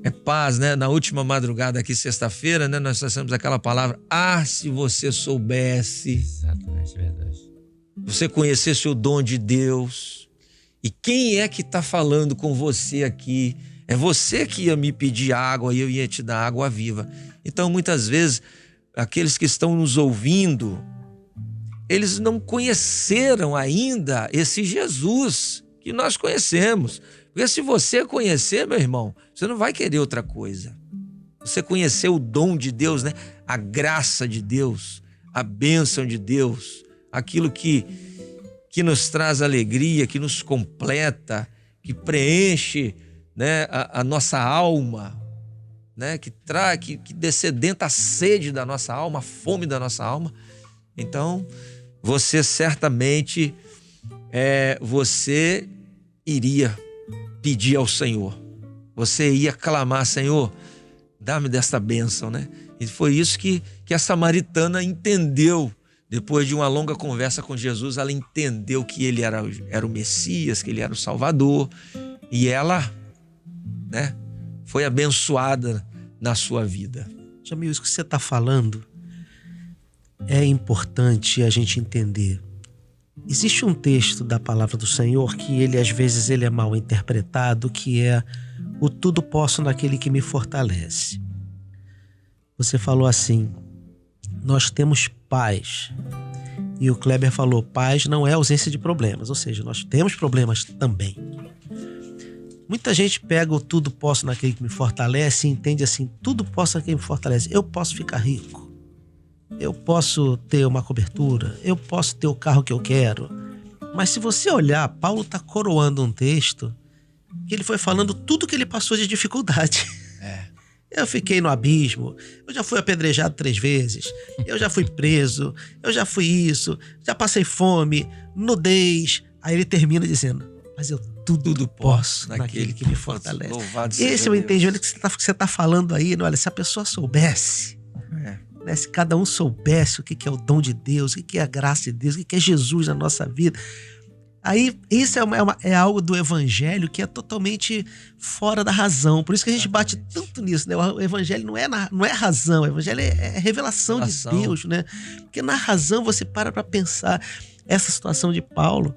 É paz, né? Na última madrugada aqui, sexta-feira, né? Nós trouxemos aquela palavra: ah, se você soubesse. Exatamente, verdade. Você conhecesse o dom de Deus. E quem é que está falando com você aqui? É você que ia me pedir água e eu ia te dar água viva. Então, muitas vezes, aqueles que estão nos ouvindo, eles não conheceram ainda esse Jesus que nós conhecemos. Porque se você conhecer, meu irmão, você não vai querer outra coisa. Você conhecer o dom de Deus, né? A graça de Deus, a bênção de Deus, aquilo que nos traz alegria, que nos completa, que preenche, né, a nossa alma, né, que descedenta a sede da nossa alma, a fome da nossa alma. Então, você certamente você iria pedir ao Senhor. Você ia clamar: Senhor, dá-me desta bênção, né? E foi isso que a samaritana entendeu. Depois de uma longa conversa com Jesus, ela entendeu que ele era o Messias, que ele era o Salvador. E ela, né, foi abençoada na sua vida. Jamil, isso que você está falando é importante a gente entender. Existe um texto da palavra do Senhor que às vezes ele é mal interpretado, que é o tudo posso naquele que me fortalece. Você falou assim, nós temos paz. E o Kleber falou, paz não é ausência de problemas, ou seja, nós temos problemas também. Muita gente pega o tudo posso naquele que me fortalece e entende assim, tudo posso naquele que me fortalece. Eu posso ficar rico, eu posso ter uma cobertura, eu posso ter o carro que eu quero. Mas se você olhar, Paulo está coroando um texto que ele foi falando tudo que ele passou de dificuldade. Eu fiquei no abismo, eu já fui apedrejado 3 vezes, eu já fui preso, eu já fui isso, já passei fome, nudez. Aí ele termina dizendo, mas eu tudo posso naquele que me fortalece. Esse é o entendimento que você está falando aí. Olha, se a pessoa soubesse, né, se cada um soubesse o que é o dom de Deus, o que é a graça de Deus, o que é Jesus na nossa vida, aí isso é algo do evangelho que é totalmente fora da razão. Por isso que a gente bate tanto nisso, né? O evangelho não é razão, o evangelho é revelação de Deus, né? Porque na razão você para pensar essa situação de Paulo.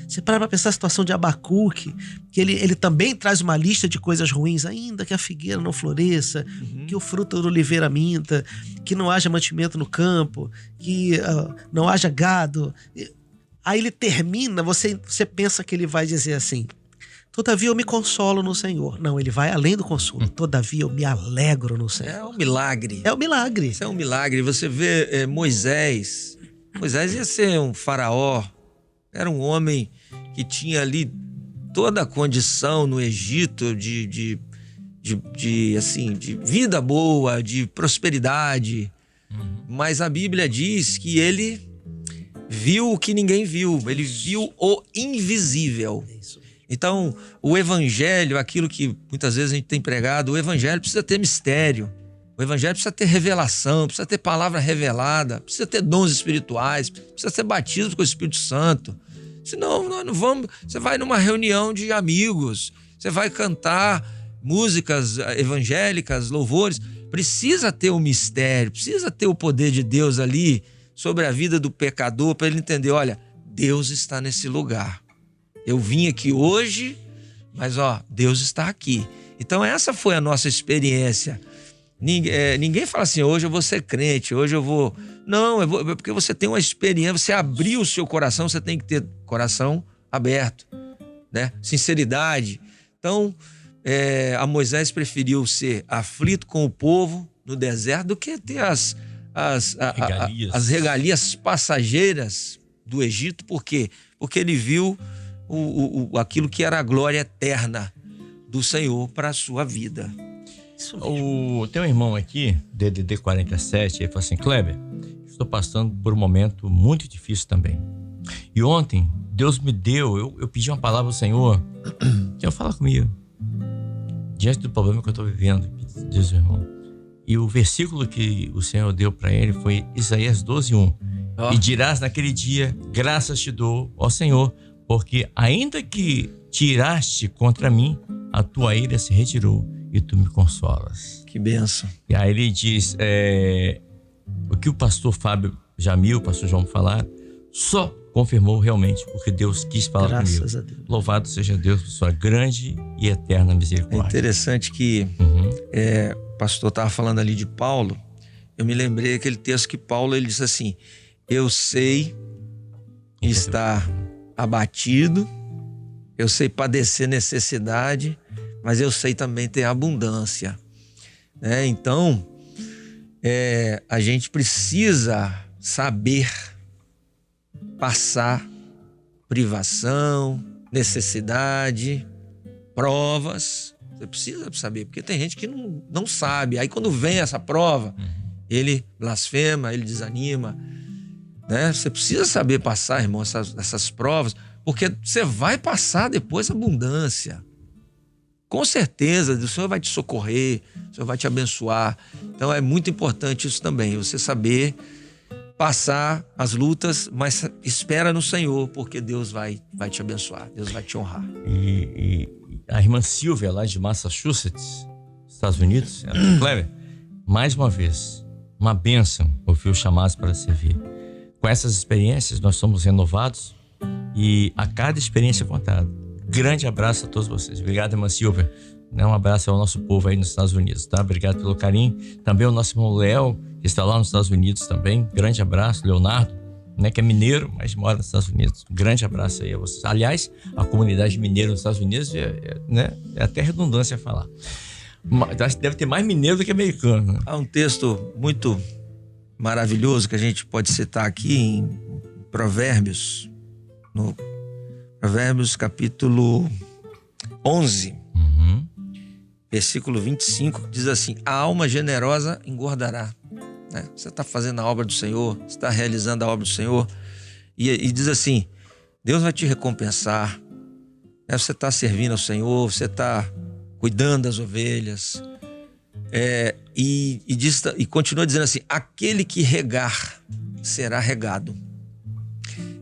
Você para pensar a situação de Abacuque, que ele também traz uma lista de coisas ruins, ainda que a figueira não floresça, que o fruto da oliveira minta, que não haja mantimento no campo, que não haja gado. Aí ele termina, você pensa que ele vai dizer assim, todavia eu me consolo no Senhor. Não, ele vai além do consolo. Todavia eu me alegro no Senhor. É um milagre. É um milagre. Isso é um milagre. Você vê Moisés ia ser um faraó. Era um homem que tinha ali toda a condição no Egito de vida boa, de prosperidade. Mas a Bíblia diz que ele viu o que ninguém viu. Ele viu o invisível. Então, o evangelho, aquilo que muitas vezes a gente tem pregado, o evangelho precisa ter mistério. O evangelho precisa ter revelação, precisa ter palavra revelada, precisa ter dons espirituais, precisa ter batismo com o Espírito Santo. Senão, nós não vamos... Você vai numa reunião de amigos, você vai cantar músicas evangélicas, louvores. Precisa ter o mistério, precisa ter o poder de Deus ali sobre a vida do pecador, para ele entender, olha, Deus está nesse lugar. Eu vim aqui hoje, mas Deus está aqui. Então essa foi a nossa experiência. Ninguém fala assim, hoje eu vou ser crente, hoje eu vou... Não, porque você tem uma experiência, você abriu o seu coração, você tem que ter coração aberto, né? Sinceridade. Então, a Moisés preferiu ser aflito com o povo no deserto do que ter as regalias passageiras do Egito. Por quê? Porque ele viu aquilo que era a glória eterna do Senhor para a sua vida. Tem um irmão aqui, DDD 47, ele falou assim, Kleber, estou passando por um momento muito difícil também. E ontem, Deus me deu, eu pedi uma palavra ao Senhor, Senhor, fala comigo. Diante do problema que eu estou vivendo, diz o irmão. E o versículo que o Senhor deu para ele foi Isaías 12:1. E dirás naquele dia, graças te dou, ó Senhor, porque ainda que tiraste contra mim, a tua ira se retirou e tu me consolas. Que bênção. E aí ele diz, o que o pastor Fábio Jamil, o pastor João falaram, só confirmou realmente o que Deus quis falar comigo. Graças a Deus. Louvado seja Deus por sua grande e eterna misericórdia. É interessante que o pastor estava falando ali de Paulo. Eu me lembrei daquele texto que Paulo ele disse assim, eu sei estar abatido, eu sei padecer necessidade, mas eu sei também ter abundância. Então, a gente precisa saber passar privação, necessidade, provas. Você precisa saber, porque tem gente que não sabe. Aí quando vem essa prova, ele blasfema, ele desanima. Você precisa saber passar, irmão, essas provas, porque você vai passar depois abundância. Com certeza, o Senhor vai te socorrer, o Senhor vai te abençoar. Então é muito importante isso também, você saber passar as lutas, mas espera no Senhor, porque Deus vai te abençoar, Deus vai te honrar. E a irmã Silvia, lá de Massachusetts, Estados Unidos. Cleber, mais uma vez, uma bênção ouvir os chamados para servir. Com essas experiências, nós somos renovados e a cada experiência contada. Grande abraço a todos vocês. Obrigado, irmã Silvia. Um abraço ao nosso povo aí nos Estados Unidos, tá? Obrigado pelo carinho. Também o nosso irmão Léo, que está lá nos Estados Unidos também. Grande abraço. Leonardo, né, que é mineiro, mas mora nos Estados Unidos. Grande abraço aí a vocês. Aliás, a comunidade mineira nos Estados Unidos é até redundância falar. Mas deve ter mais mineiro do que americano. Né? Há um texto muito maravilhoso que a gente pode citar aqui em Provérbios, no Provérbios capítulo 11, versículo 25, que diz assim: a alma generosa engordará. Né? Você está fazendo a obra do Senhor, você está realizando a obra do Senhor, e diz assim: Deus vai te recompensar. Né? Você está servindo ao Senhor, você está cuidando das ovelhas. E continua dizendo assim: aquele que regar será regado.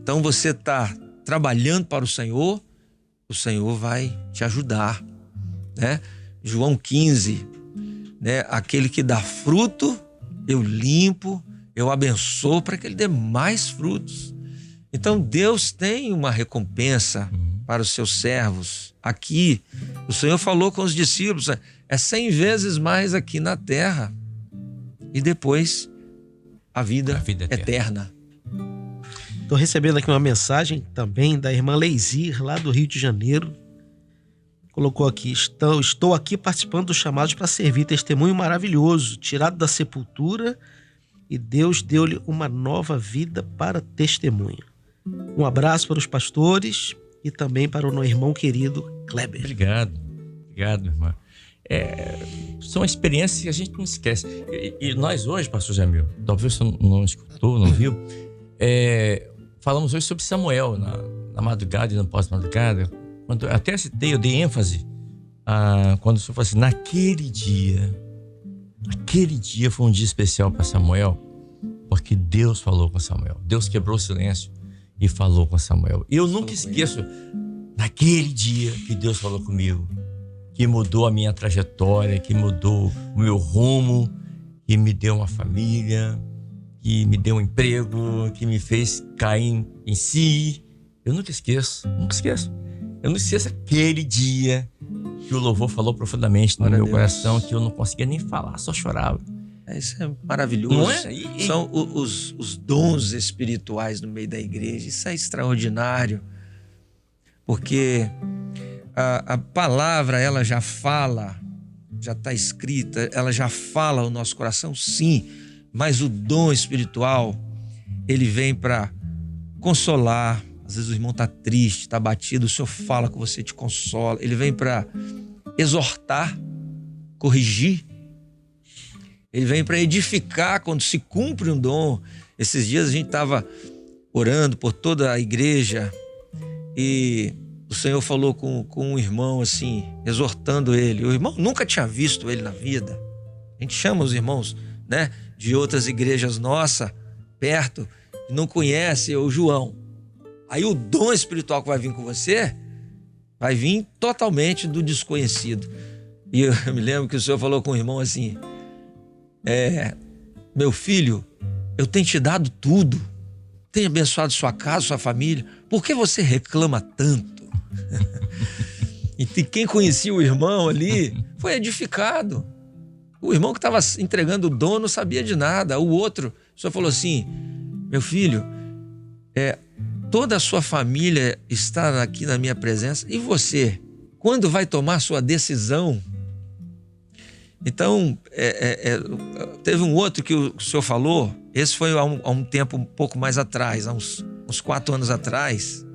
Então você está trabalhando para o Senhor vai te ajudar, né? João 15, né? Aquele que dá fruto, eu limpo, eu abençoo para que ele dê mais frutos. Então Deus tem uma recompensa para os seus servos. Aqui, o Senhor falou com os discípulos, é 100 vezes mais aqui na terra. E depois, a vida eterna. Estou recebendo aqui uma mensagem também da irmã Leizir, lá do Rio de Janeiro. Colocou aqui: estou aqui participando dos chamados para servir, testemunho maravilhoso, tirado da sepultura, e Deus deu-lhe uma nova vida para testemunho. Um abraço para os pastores e também para o meu irmão querido Kleber. Obrigado, irmã. São experiências que a gente não esquece. E nós hoje, pastor Jamil, talvez você não escutou, não viu, falamos hoje sobre Samuel na madrugada e na pós-madrugada. Quando até citei, eu dei ênfase quando o Senhor falou assim: aquele dia foi um dia especial para Samuel, porque Deus falou com Samuel. Deus quebrou o silêncio e falou com Samuel. Eu nunca esqueço daquele dia que Deus falou comigo, que mudou a minha trajetória, que mudou o meu rumo, que me deu uma família, que me deu um emprego, que me fez cair em si. Eu nunca esqueço. Eu não esqueço aquele dia que o louvor falou profundamente no meu coração, que eu não conseguia nem falar, só chorava. Isso é maravilhoso. Não é? São os dons espirituais no meio da igreja. Isso é extraordinário. Porque a palavra, ela já fala, já está escrita, ela já fala ao nosso coração, sim. Mas o dom espiritual, ele vem para consolar. Às vezes o irmão está triste, está abatido, o Senhor fala com você, te consola. Ele vem para exortar, corrigir. Ele vem para edificar quando se cumpre um dom. Esses dias a gente estava orando por toda a igreja e o Senhor falou com um irmão assim, exortando ele. O irmão nunca tinha visto ele na vida. A gente chama os irmãos, né, de outras igrejas nossa, perto, e não conhece o João. Aí o dom espiritual que vai vir com você vai vir totalmente do desconhecido. E eu me lembro que o Senhor falou com o irmão assim: meu filho, eu tenho te dado tudo, tenho abençoado sua casa, sua família, por que você reclama tanto? E quem conhecia o irmão ali foi edificado. O irmão que estava entregando o dom não sabia de nada. O outro, o Senhor falou assim: meu filho, toda a sua família está aqui na minha presença. E você, quando vai tomar sua decisão? Então, teve um outro que o senhor falou. Esse foi há um tempo um pouco mais atrás, há uns 4 anos atrás.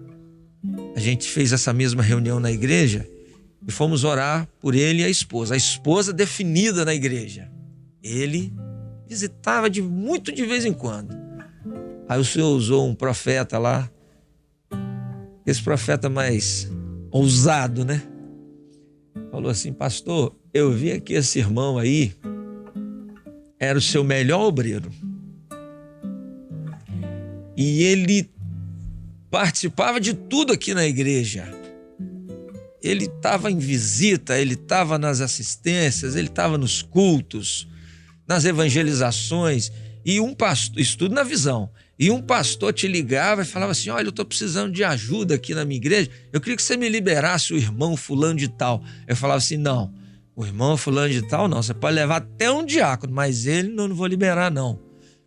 A gente fez essa mesma reunião na igreja e fomos orar por ele e a esposa. A esposa definida na igreja. Ele visitava muito de vez em quando. Aí o senhor usou um profeta lá. Esse profeta mais ousado, né? Falou assim: pastor, eu vi que esse irmão aí era o seu melhor obreiro. E ele participava de tudo aqui na igreja. ele estava em visita, ele estava nas assistências, ele estava nos cultos, nas evangelizações, e um pastor, isso tudo na visão, e um pastor te ligava e falava assim: olha, eu estou precisando de ajuda aqui na minha igreja, eu queria que você me liberasse o irmão fulano de tal. Eu falava assim: não, o irmão fulano de tal não, você pode levar até um diácono, mas ele não vou liberar não,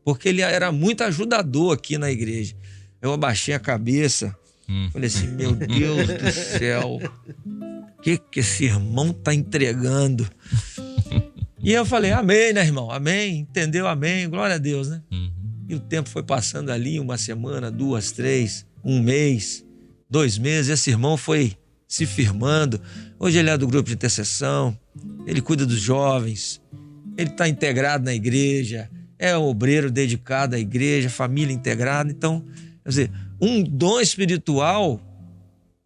porque ele era muito ajudador aqui na igreja. Eu abaixei a cabeça, falei assim: meu Deus do céu, o que esse irmão tá entregando? E eu falei: amém, né, irmão? Amém, entendeu? Amém, glória a Deus, né? E o tempo foi passando ali, 1 semana, 2, 3, 1 mês, 2 meses. Esse irmão foi se firmando. Hoje ele é do grupo de intercessão, ele cuida dos jovens, ele está integrado na igreja, é um obreiro dedicado à igreja, família integrada. Então, quer dizer, um dom espiritual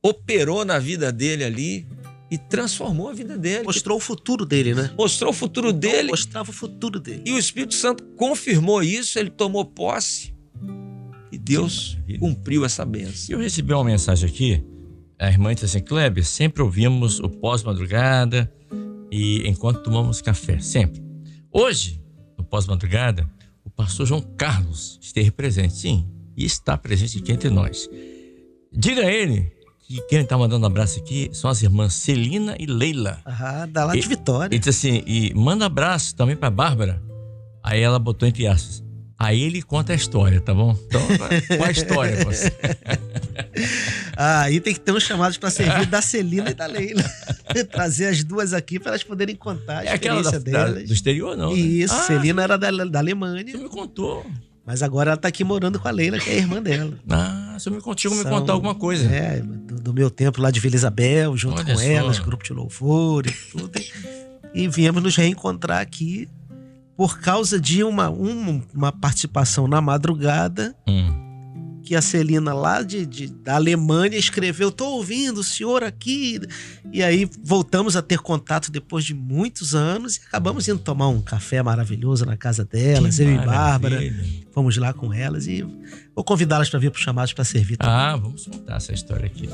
operou na vida dele ali e transformou a vida dele. Mostrou o futuro dele, né? Mostrou o futuro dele. Mostrava o futuro dele. E o Espírito Santo confirmou isso, ele tomou posse e Deus cumpriu essa bênção. Eu recebi uma mensagem aqui, a irmã disse assim: Kleber, sempre ouvimos o pós-madrugada e enquanto tomamos café, sempre. Hoje, no pós-madrugada, o pastor João Carlos esteve presente, sim, e está presente aqui entre nós. Diga a ele que quem está mandando um abraço aqui são as irmãs Celina e Leila. Ah, da lá de Vitória. Ele disse assim: e manda abraço também para Bárbara. Aí ela botou entre aspas: aí ele conta a história, tá bom? Então, qual a história, você? Aí tem que ter uns chamados para servir da Celina e da Leila. Trazer as duas aqui para elas poderem contar a experiência delas. Do exterior, não? Isso, né? Celina era da Alemanha. Você me contou. Mas agora ela tá aqui morando com a Leila, que é a irmã dela. Você me contou, me contar alguma coisa. É, do meu tempo lá de Vila Isabel, junto Olha com só. elas, grupo de louvor e tudo. E viemos nos reencontrar aqui por causa de uma participação na madrugada que a Celina lá da Alemanha escreveu: tô ouvindo o senhor aqui. E aí voltamos a ter contato depois de muitos anos e acabamos indo tomar um café maravilhoso na casa delas, eu e Bárbara. Fomos lá com elas e vou convidá-las para vir para os chamados para servir também. Vamos contar essa história aqui.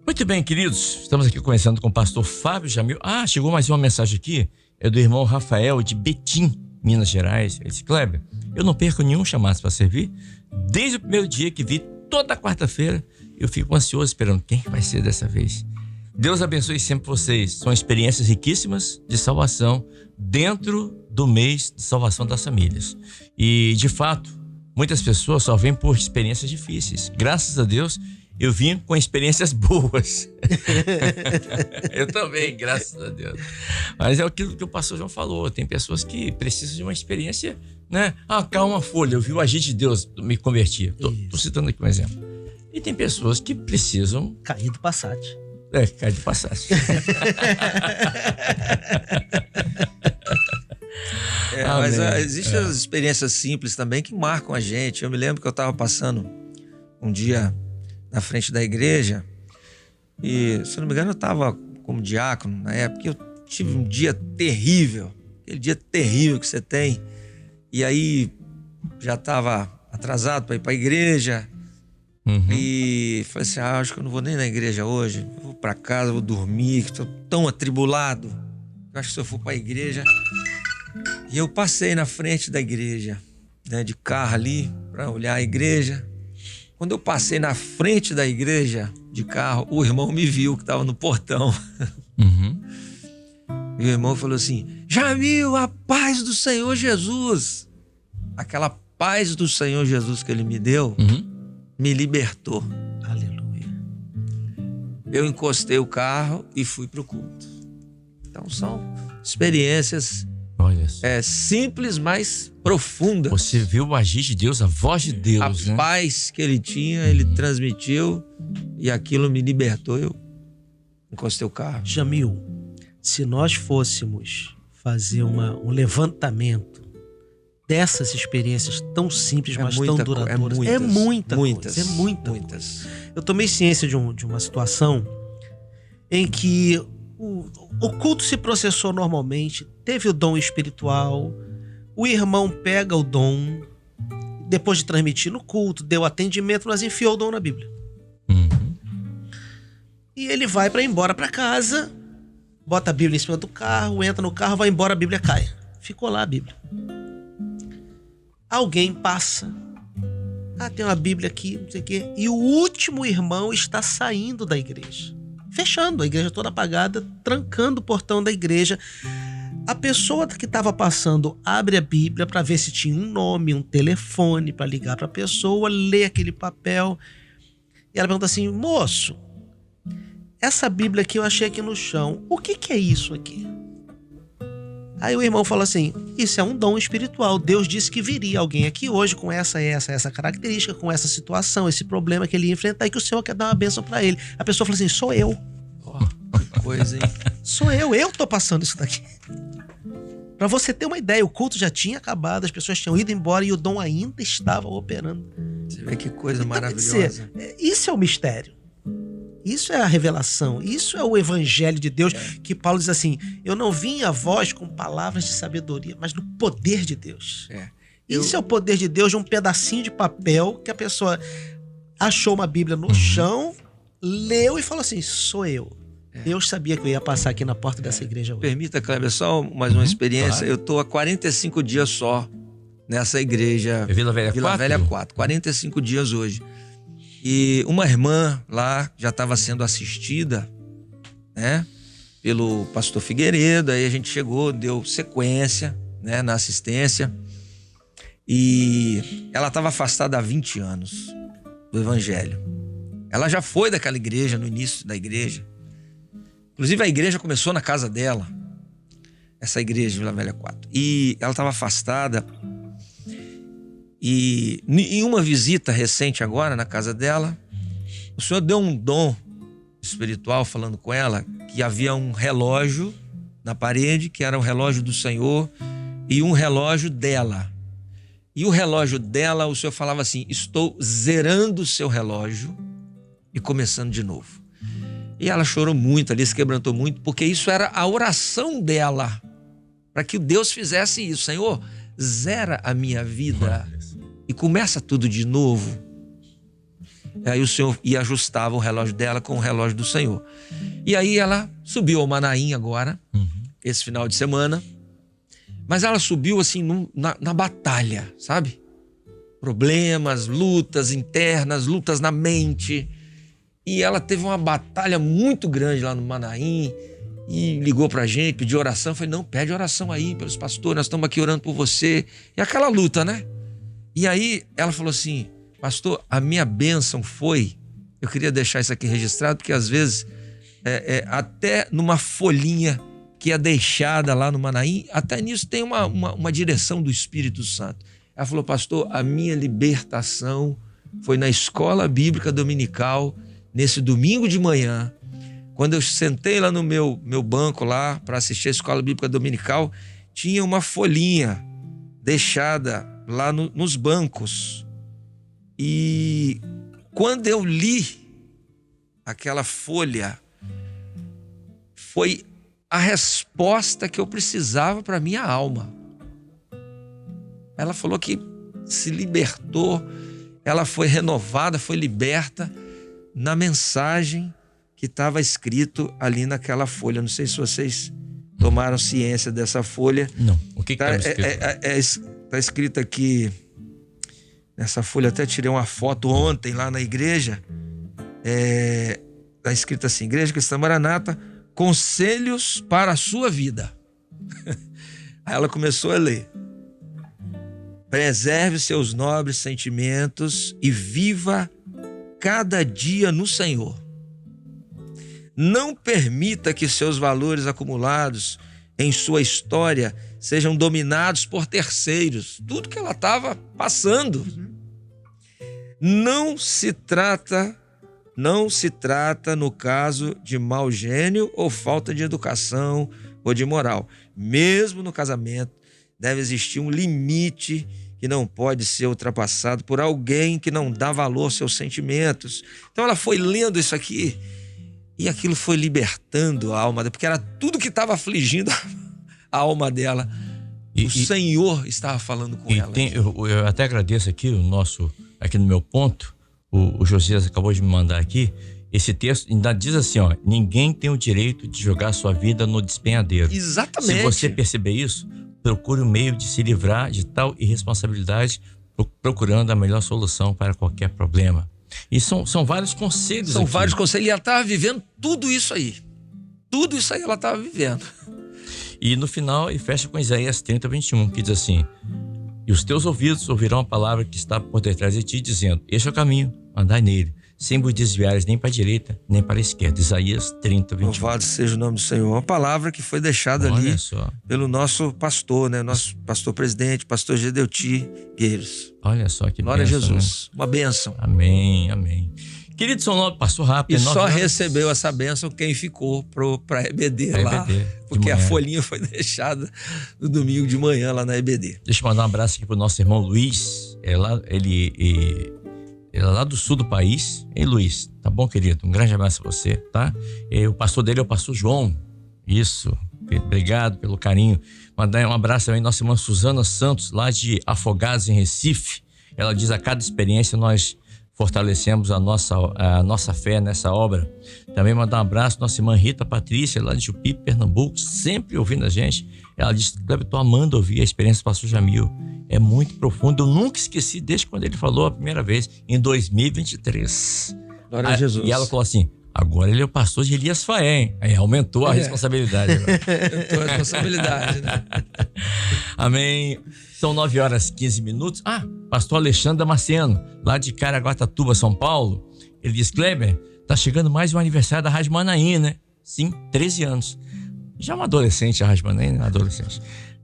Muito bem, queridos, estamos aqui conversando com o pastor Fábio Jamil. Chegou mais uma mensagem aqui, é do irmão Rafael de Betim, Minas Gerais. Ele disse: Kleber, eu não perco nenhum chamado para servir. Desde o primeiro dia que vi, toda quarta-feira, eu fico ansioso esperando quem vai ser dessa vez. Deus abençoe sempre vocês. São experiências riquíssimas de salvação dentro do mês de salvação das famílias. E, de fato, muitas pessoas só vêm por experiências difíceis. Graças a Deus, eu vim com experiências boas. Eu também, graças a Deus. Mas é aquilo que o pastor João falou. Tem pessoas que precisam de uma experiência, né? Caiu uma folha, eu vi o agir de Deus, me converti. Tô citando aqui um exemplo. E tem pessoas que precisam... Cair do Passat. Cair de Passat. Mas existem as experiências simples também que marcam a gente. Eu me lembro que eu estava passando um dia na frente da igreja e, se não me engano, eu estava como diácono na época. Eu tive um dia terrível, aquele dia terrível que você tem, e aí já estava atrasado para ir para a igreja. E falei assim: acho que eu não vou nem na igreja hoje, vou para casa, vou dormir, estou tão atribulado, eu acho que se eu for para a igreja. E eu passei na frente da igreja, né, de carro ali, para olhar a igreja. Quando eu passei na frente da igreja de carro, o irmão me viu que estava no portão. E o irmão falou assim: Jamil, a paz do Senhor Jesus. Aquela paz do Senhor Jesus que ele me deu, me libertou. Aleluia. Eu encostei o carro e fui pro culto. Então são experiências simples, mas profundas. Você viu o agir de Deus, a voz de Deus, a paz que ele tinha, ele transmitiu, e aquilo me libertou. Eu encostei o carro. Jamil, se nós fôssemos fazer um levantamento dessas experiências tão simples, mas tão duradouras, é muita coisa. Eu tomei ciência de uma situação em que o culto se processou normalmente, teve o dom espiritual, o irmão pega o dom, depois de transmitir no culto, deu atendimento, mas enfiou o dom na Bíblia. E ele vai para ir embora para casa, bota a Bíblia em cima do carro, entra no carro, vai embora, a Bíblia cai. Ficou lá a Bíblia. Alguém passa. Tem uma Bíblia aqui, não sei o quê. E o último irmão está saindo da igreja. Fechando, a igreja toda apagada, trancando o portão da igreja. A pessoa que estava passando abre a Bíblia para ver se tinha um nome, um telefone, para ligar para a pessoa, lê aquele papel. E ela pergunta assim: moço, essa Bíblia aqui eu achei aqui no chão. O que é isso aqui? Aí o irmão fala assim: isso é um dom espiritual. Deus disse que viria alguém aqui hoje com essa característica, com essa situação, esse problema que ele ia enfrentar e que o Senhor quer dar uma bênção para ele. A pessoa fala assim: sou eu. Que coisa, hein? Sou eu tô passando isso daqui. Para você ter uma ideia, o culto já tinha acabado, as pessoas tinham ido embora e o dom ainda estava operando. Você vê que coisa Então, maravilhosa. quer dizer, isso é o mistério. Isso é a revelação, isso é o evangelho de Deus, que Paulo diz assim: eu não vim a vós com palavras de sabedoria, mas no poder de Deus. Isso é o poder de Deus, de um pedacinho de papel que a pessoa achou uma Bíblia no chão, leu e falou assim: sou eu. Deus sabia que eu ia passar aqui na porta dessa igreja hoje. Permita, Kleber, só mais uma experiência. Claro. Eu estou há 45 dias só nessa igreja. Vila Velha 4? Velha 4, 45 dias hoje. E uma irmã lá já estava sendo assistida, né, pelo pastor Figueiredo. Aí a gente chegou, deu sequência, né, na assistência. E ela estava afastada há 20 anos do evangelho. Ela já foi daquela igreja, no início da igreja. Inclusive a igreja começou na casa dela, essa igreja de Vila Velha 4. E ela estava afastada. E em uma visita recente agora na casa dela, o Senhor deu um dom espiritual falando com ela que havia um relógio na parede, que era um relógio do Senhor, e um relógio dela. E o relógio dela, o Senhor falava assim: estou zerando o seu relógio e começando de novo. E ela chorou muito ali, se quebrantou muito, porque isso era a oração dela, para que Deus fizesse isso. Senhor, zera a minha vida e começa tudo de novo. Aí o Senhor ia ajustava o relógio dela com o relógio do Senhor. E aí ela subiu ao Manaim agora, esse final de semana. Mas ela subiu assim na batalha, sabe? Problemas, lutas internas, lutas na mente. E ela teve uma batalha muito grande lá no Manaim. E ligou pra gente, pediu oração. Eu falei: não, pede oração aí pelos pastores, nós estamos aqui orando por você. E aquela luta, né? E aí ela falou assim: pastor, a minha bênção foi... Eu queria deixar isso aqui registrado, porque às vezes, até numa folhinha que é deixada lá no Manaim, até nisso tem uma direção do Espírito Santo. Ela falou: pastor, a minha libertação foi na escola bíblica dominical, nesse domingo de manhã, quando eu sentei lá no meu banco lá para assistir a escola bíblica dominical, tinha uma folhinha deixada lá nos bancos. E quando eu li aquela folha, foi a resposta que eu precisava para minha alma. Ela falou que se libertou, ela foi renovada, foi liberta na mensagem que estava escrito ali naquela folha. Não sei se vocês tomaram ciência dessa folha. Não. O que estava escrito? Está escrito aqui nessa folha, até tirei uma foto ontem lá na igreja. Está escrito assim: Igreja Cristã Maranata, conselhos para a sua vida. Aí ela começou a ler: preserve seus nobres sentimentos e viva cada dia no Senhor. Não permita que seus valores acumulados em sua história sejam dominados por terceiros. Tudo que ela estava passando. Não se trata, no caso, de mau gênio ou falta de educação ou de moral. Mesmo no casamento, deve existir um limite que não pode ser ultrapassado por alguém que não dá valor aos seus sentimentos. Então ela foi lendo isso aqui e aquilo foi libertando a alma dela, porque era tudo que estava afligindo a alma dela. O Senhor estava falando com ela. Eu até agradeço aqui aqui no meu ponto, o Josias acabou de me mandar aqui, Esse texto ainda diz assim, ó: ninguém tem o direito de jogar sua vida no despenhadeiro. Exatamente. Se você perceber isso, procure um meio de se livrar de tal irresponsabilidade, procurando a melhor solução para qualquer problema. E são vários conselhos. São aqui. vários conselhos. E ela estava vivendo tudo isso aí. Tudo isso aí ela estava vivendo. E no final, ele fecha com Isaías 30, 21, que diz assim: e os teus ouvidos ouvirão a palavra que está por detrás de ti, dizendo: este é o caminho, andai nele, sem vos desviares nem para a direita, nem para a esquerda. Isaías 30, 21. Louvado seja o nome do Senhor. Uma palavra que foi deixada Olha ali só. pelo nosso pastor, né? Nosso pastor presidente, pastor Gedeuti Gueiros. Olha só que Glória a bênção, Jesus. Uma bênção. né? Amém, amém. Querido São Lopes, passou rápido. E 9 só horas. recebeu essa bênção quem ficou para a EBD Pra lá. EBD, de Porque a manhã. folhinha foi deixada no domingo de manhã lá na EBD. Deixa eu mandar um abraço aqui pro nosso irmão Luiz. Ele é lá do sul do país. Ei, Luiz, tá bom, querido? Um grande abraço a você, tá? E o pastor dele é o pastor João. Isso. Obrigado pelo carinho. Mandar um abraço também à nossa irmã Suzana Santos, lá de Afogados, em Recife. Ela diz: a cada experiência nós fortalecemos a nossa fé nessa obra. Também mandar um abraço à nossa irmã Rita Patrícia, lá de Jupi, Pernambuco, sempre ouvindo a gente. Ela disse: Cleber, tô amando ouvir a experiência do pastor Jamil. É muito profundo. Eu nunca esqueci desde quando ele falou a primeira vez, em 2023. Glória a Jesus. E ela falou assim: agora ele é o pastor de Elias Faé, hein? Aí aumentou a responsabilidade. Aumentou a responsabilidade, né? Amém. São 9 horas e 15 minutos. Pastor Alexandre Damasceno, lá de Caraguatatuba, São Paulo. Ele diz: Kleber, tá chegando mais um aniversário da Rádio Manaim, né? Sim, 13 anos. Já uma adolescente, a Rádio Manaim, né? Adolescente.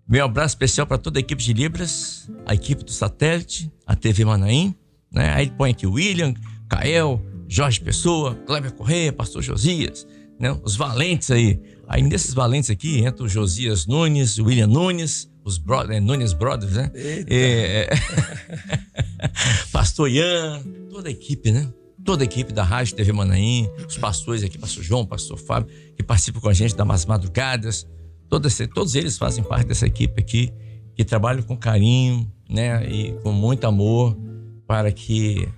Meu abraço especial para toda a equipe de Libras, a equipe do Satélite, a TV Manaim, né? Aí ele põe aqui o William, Cael, Jorge Pessoa, Kleber Correia, pastor Josias, né? Os valentes aí. Aí nesses valentes aqui entra o Josias Nunes, o William Nunes, os Nunes Brothers, né? Pastor Ian, toda a equipe, né? Toda a equipe da Rádio TV Manaim, os pastores aqui, pastor João, pastor Fábio, que participam com a gente das madrugadas. Todos eles fazem parte dessa equipe aqui, que trabalham com carinho, né? E com muito amor, para que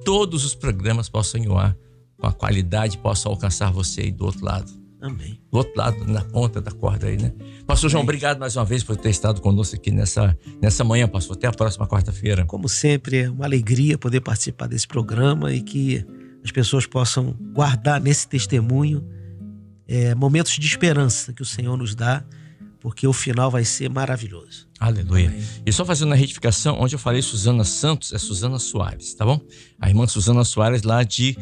todos os programas possam ir ao ar com a qualidade, possam alcançar você aí do outro lado. Amém. Do outro lado, na ponta da corda aí, né? Pastor João, obrigado mais uma vez por ter estado conosco aqui nessa manhã, pastor. Até a próxima quarta-feira. Como sempre, é uma alegria poder participar desse programa e que as pessoas possam guardar nesse testemunho momentos de esperança que o Senhor nos dá, porque o final vai ser maravilhoso. Aleluia. Amém. E só fazendo a retificação, onde eu falei Suzana Santos, é Suzana Soares, tá bom? A irmã Suzana Soares, lá de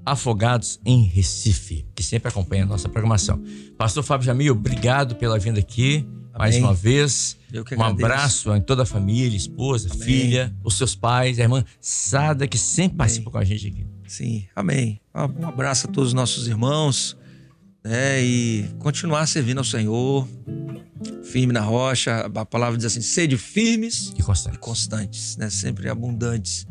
Afogados, em Recife, que sempre acompanha a nossa programação. Pastor Fábio Jamil, obrigado pela vinda aqui. Mais Amém. uma vez. Eu que Um agradeço. abraço em toda a família, esposa, Amém. filha, os seus pais, a irmã Sada, que sempre participa com a gente aqui. Sim, amém. Um abraço a todos os nossos irmãos, né? E continuar servindo ao Senhor, firme na rocha. A palavra diz assim: sede firmes E constante. e constantes, né? Sempre abundantes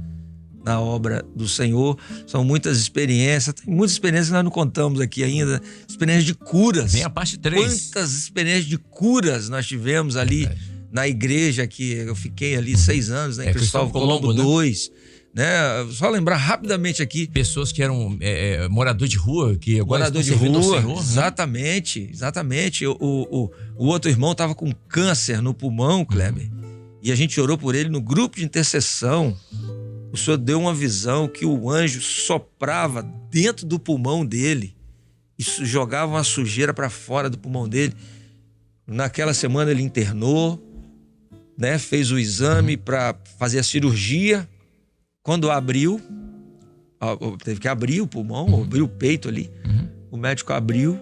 na obra do Senhor. São muitas experiências, tem muitas experiências que nós não contamos aqui ainda. Experiências de curas. Vem a parte 3. Quantas experiências de curas nós tivemos ali Verdade. na igreja, que eu fiquei ali 6 anos, né? Em Cristóvão Colombo né? 2, né? Só lembrar rapidamente aqui. Pessoas que eram morador de rua, que agora Morador de estão servindo rua, ao Senhor, né? exatamente. O outro irmão estava com câncer no pulmão, Kleber, e a gente orou por ele no grupo de intercessão. O Senhor deu uma visão que o anjo soprava dentro do pulmão dele e jogava uma sujeira para fora do pulmão dele. Naquela semana ele internou, né? Fez o exame para fazer a cirurgia. Quando abriu, teve que abrir o pulmão, abrir o peito ali. O médico abriu,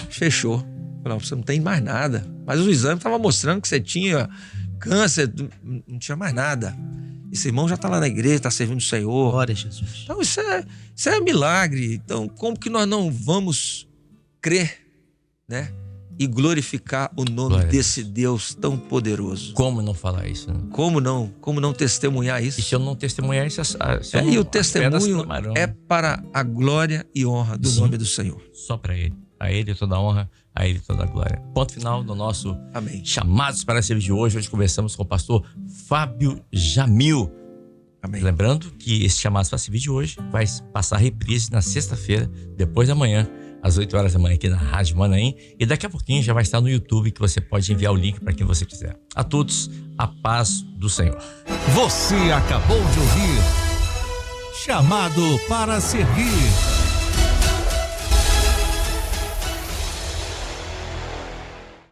fechou. Falou: você não tem mais nada. Mas o exame estava mostrando que você tinha câncer, não tinha mais nada. Esse irmão já está lá na igreja, está servindo o Senhor. Glória a Jesus. Então isso é milagre. Então como que nós não vamos crer, né? E glorificar o nome Glória a desse Deus tão poderoso? Como não falar isso, né? Como não testemunhar isso? E se eu não testemunhar isso, E o testemunho é para a glória e honra do Sim. nome do Senhor. só para Ele. A Ele toda a honra, a Ele toda a glória. Ponto final do nosso Amém. Chamados para Servir de hoje. Hoje conversamos com o pastor Fábio Jamil. Amém. Lembrando que esse chamado para servir de hoje vai passar reprise na sexta-feira, depois da manhã, às 8 horas da manhã aqui na Rádio Manaim. E daqui a pouquinho já vai estar no YouTube, que você pode enviar o link para quem você quiser. A todos, a paz do Senhor. Você acabou de ouvir Chamado para Servir.